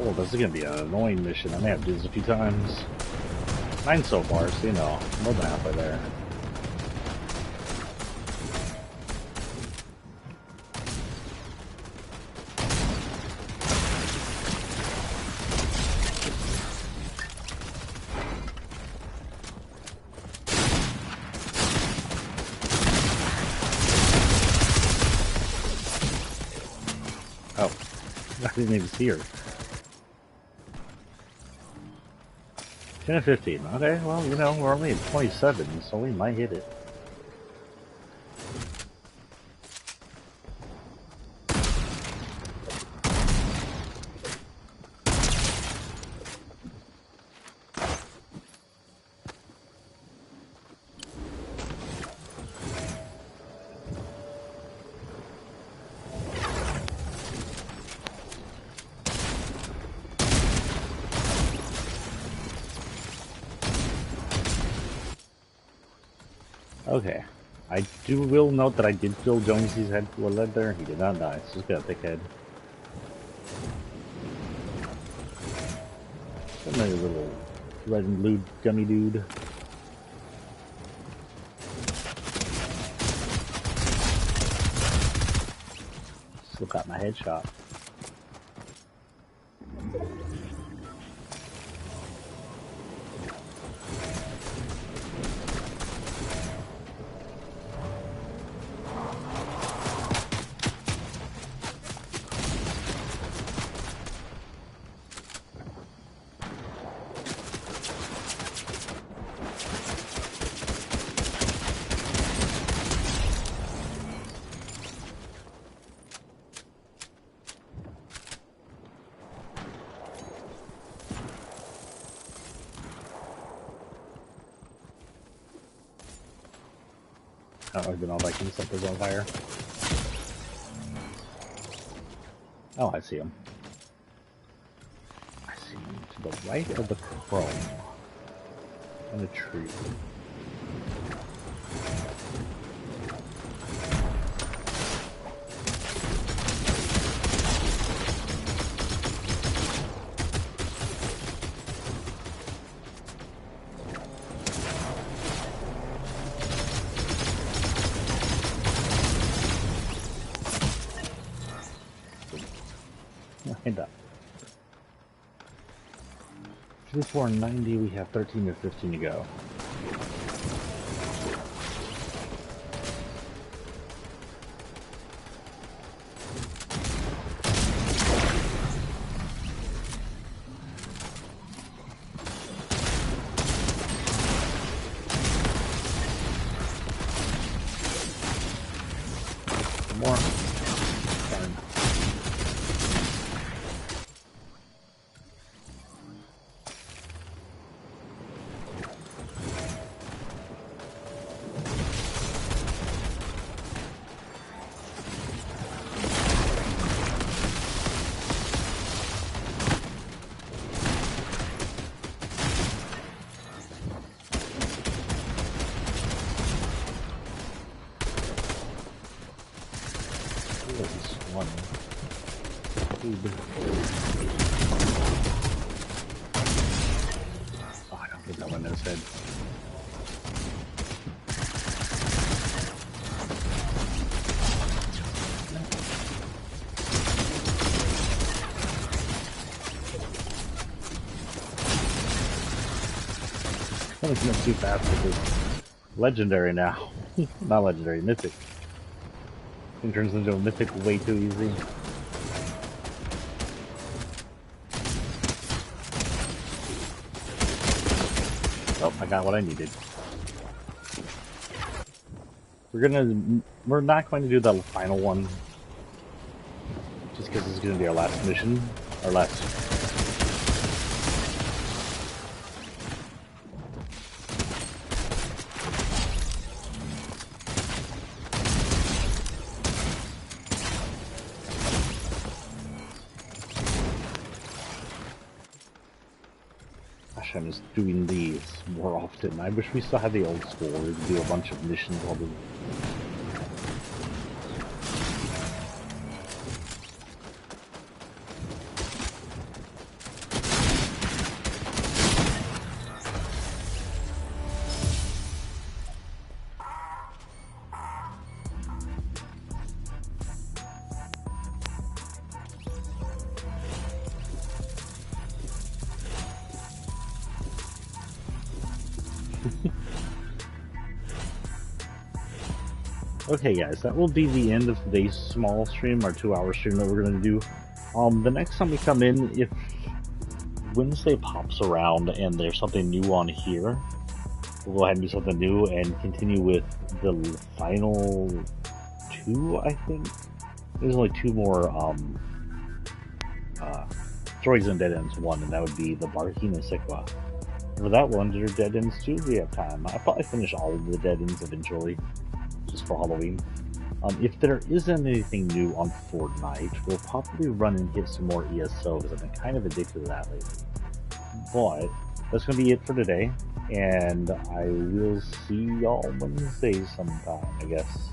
Oh, this is gonna be an annoying mission. I may have to do this a few times. 9 so far, so you know, more than halfway there. Oh, I didn't even see her. 10 and 15. Okay, well, you know, we're only at 27, so we might hit it. Okay. I will note that I did fill Jonesy's head full of lead there. He did not die. So he's got a thick head. Another little red and blue gummy dude. Still got my headshot. I don't even know if I can set this on fire. Oh, I see him. I see him to the right of the chrome. On a tree. End up. 490, we have 13 or 15 to go. More. Darn. This one. Dude. Oh, I don't think that one in his head. I'm gonna too fast because legendary now. Not legendary, mythic. It turns into a mythic way too easy. Oh, I got what I needed. We're not going to do the final one, just because this is going to be our last mission, our last. Gosh, I miss doing these more often. I wish we still had the old school where we could do a bunch of missions while we. Okay guys, that will be the end of today's small stream, our 2-hour stream that we're going to do. The next time we come in, if Wednesday pops around and there's something new on here, we'll go ahead and do something new and continue with the final 2, I think. There's only 2 more Stories and Dead Ends 1, and that would be the Barkina Sikwa. For that one, there's Dead Ends 2 if we have time. I'll probably finish all of the Dead Ends eventually, just for Halloween. If there isn't anything new on Fortnite, we'll probably run and hit some more ESO, because I've been kind of addicted to that lately. But that's going to be it for today, and I will see y'all Wednesday sometime, I guess.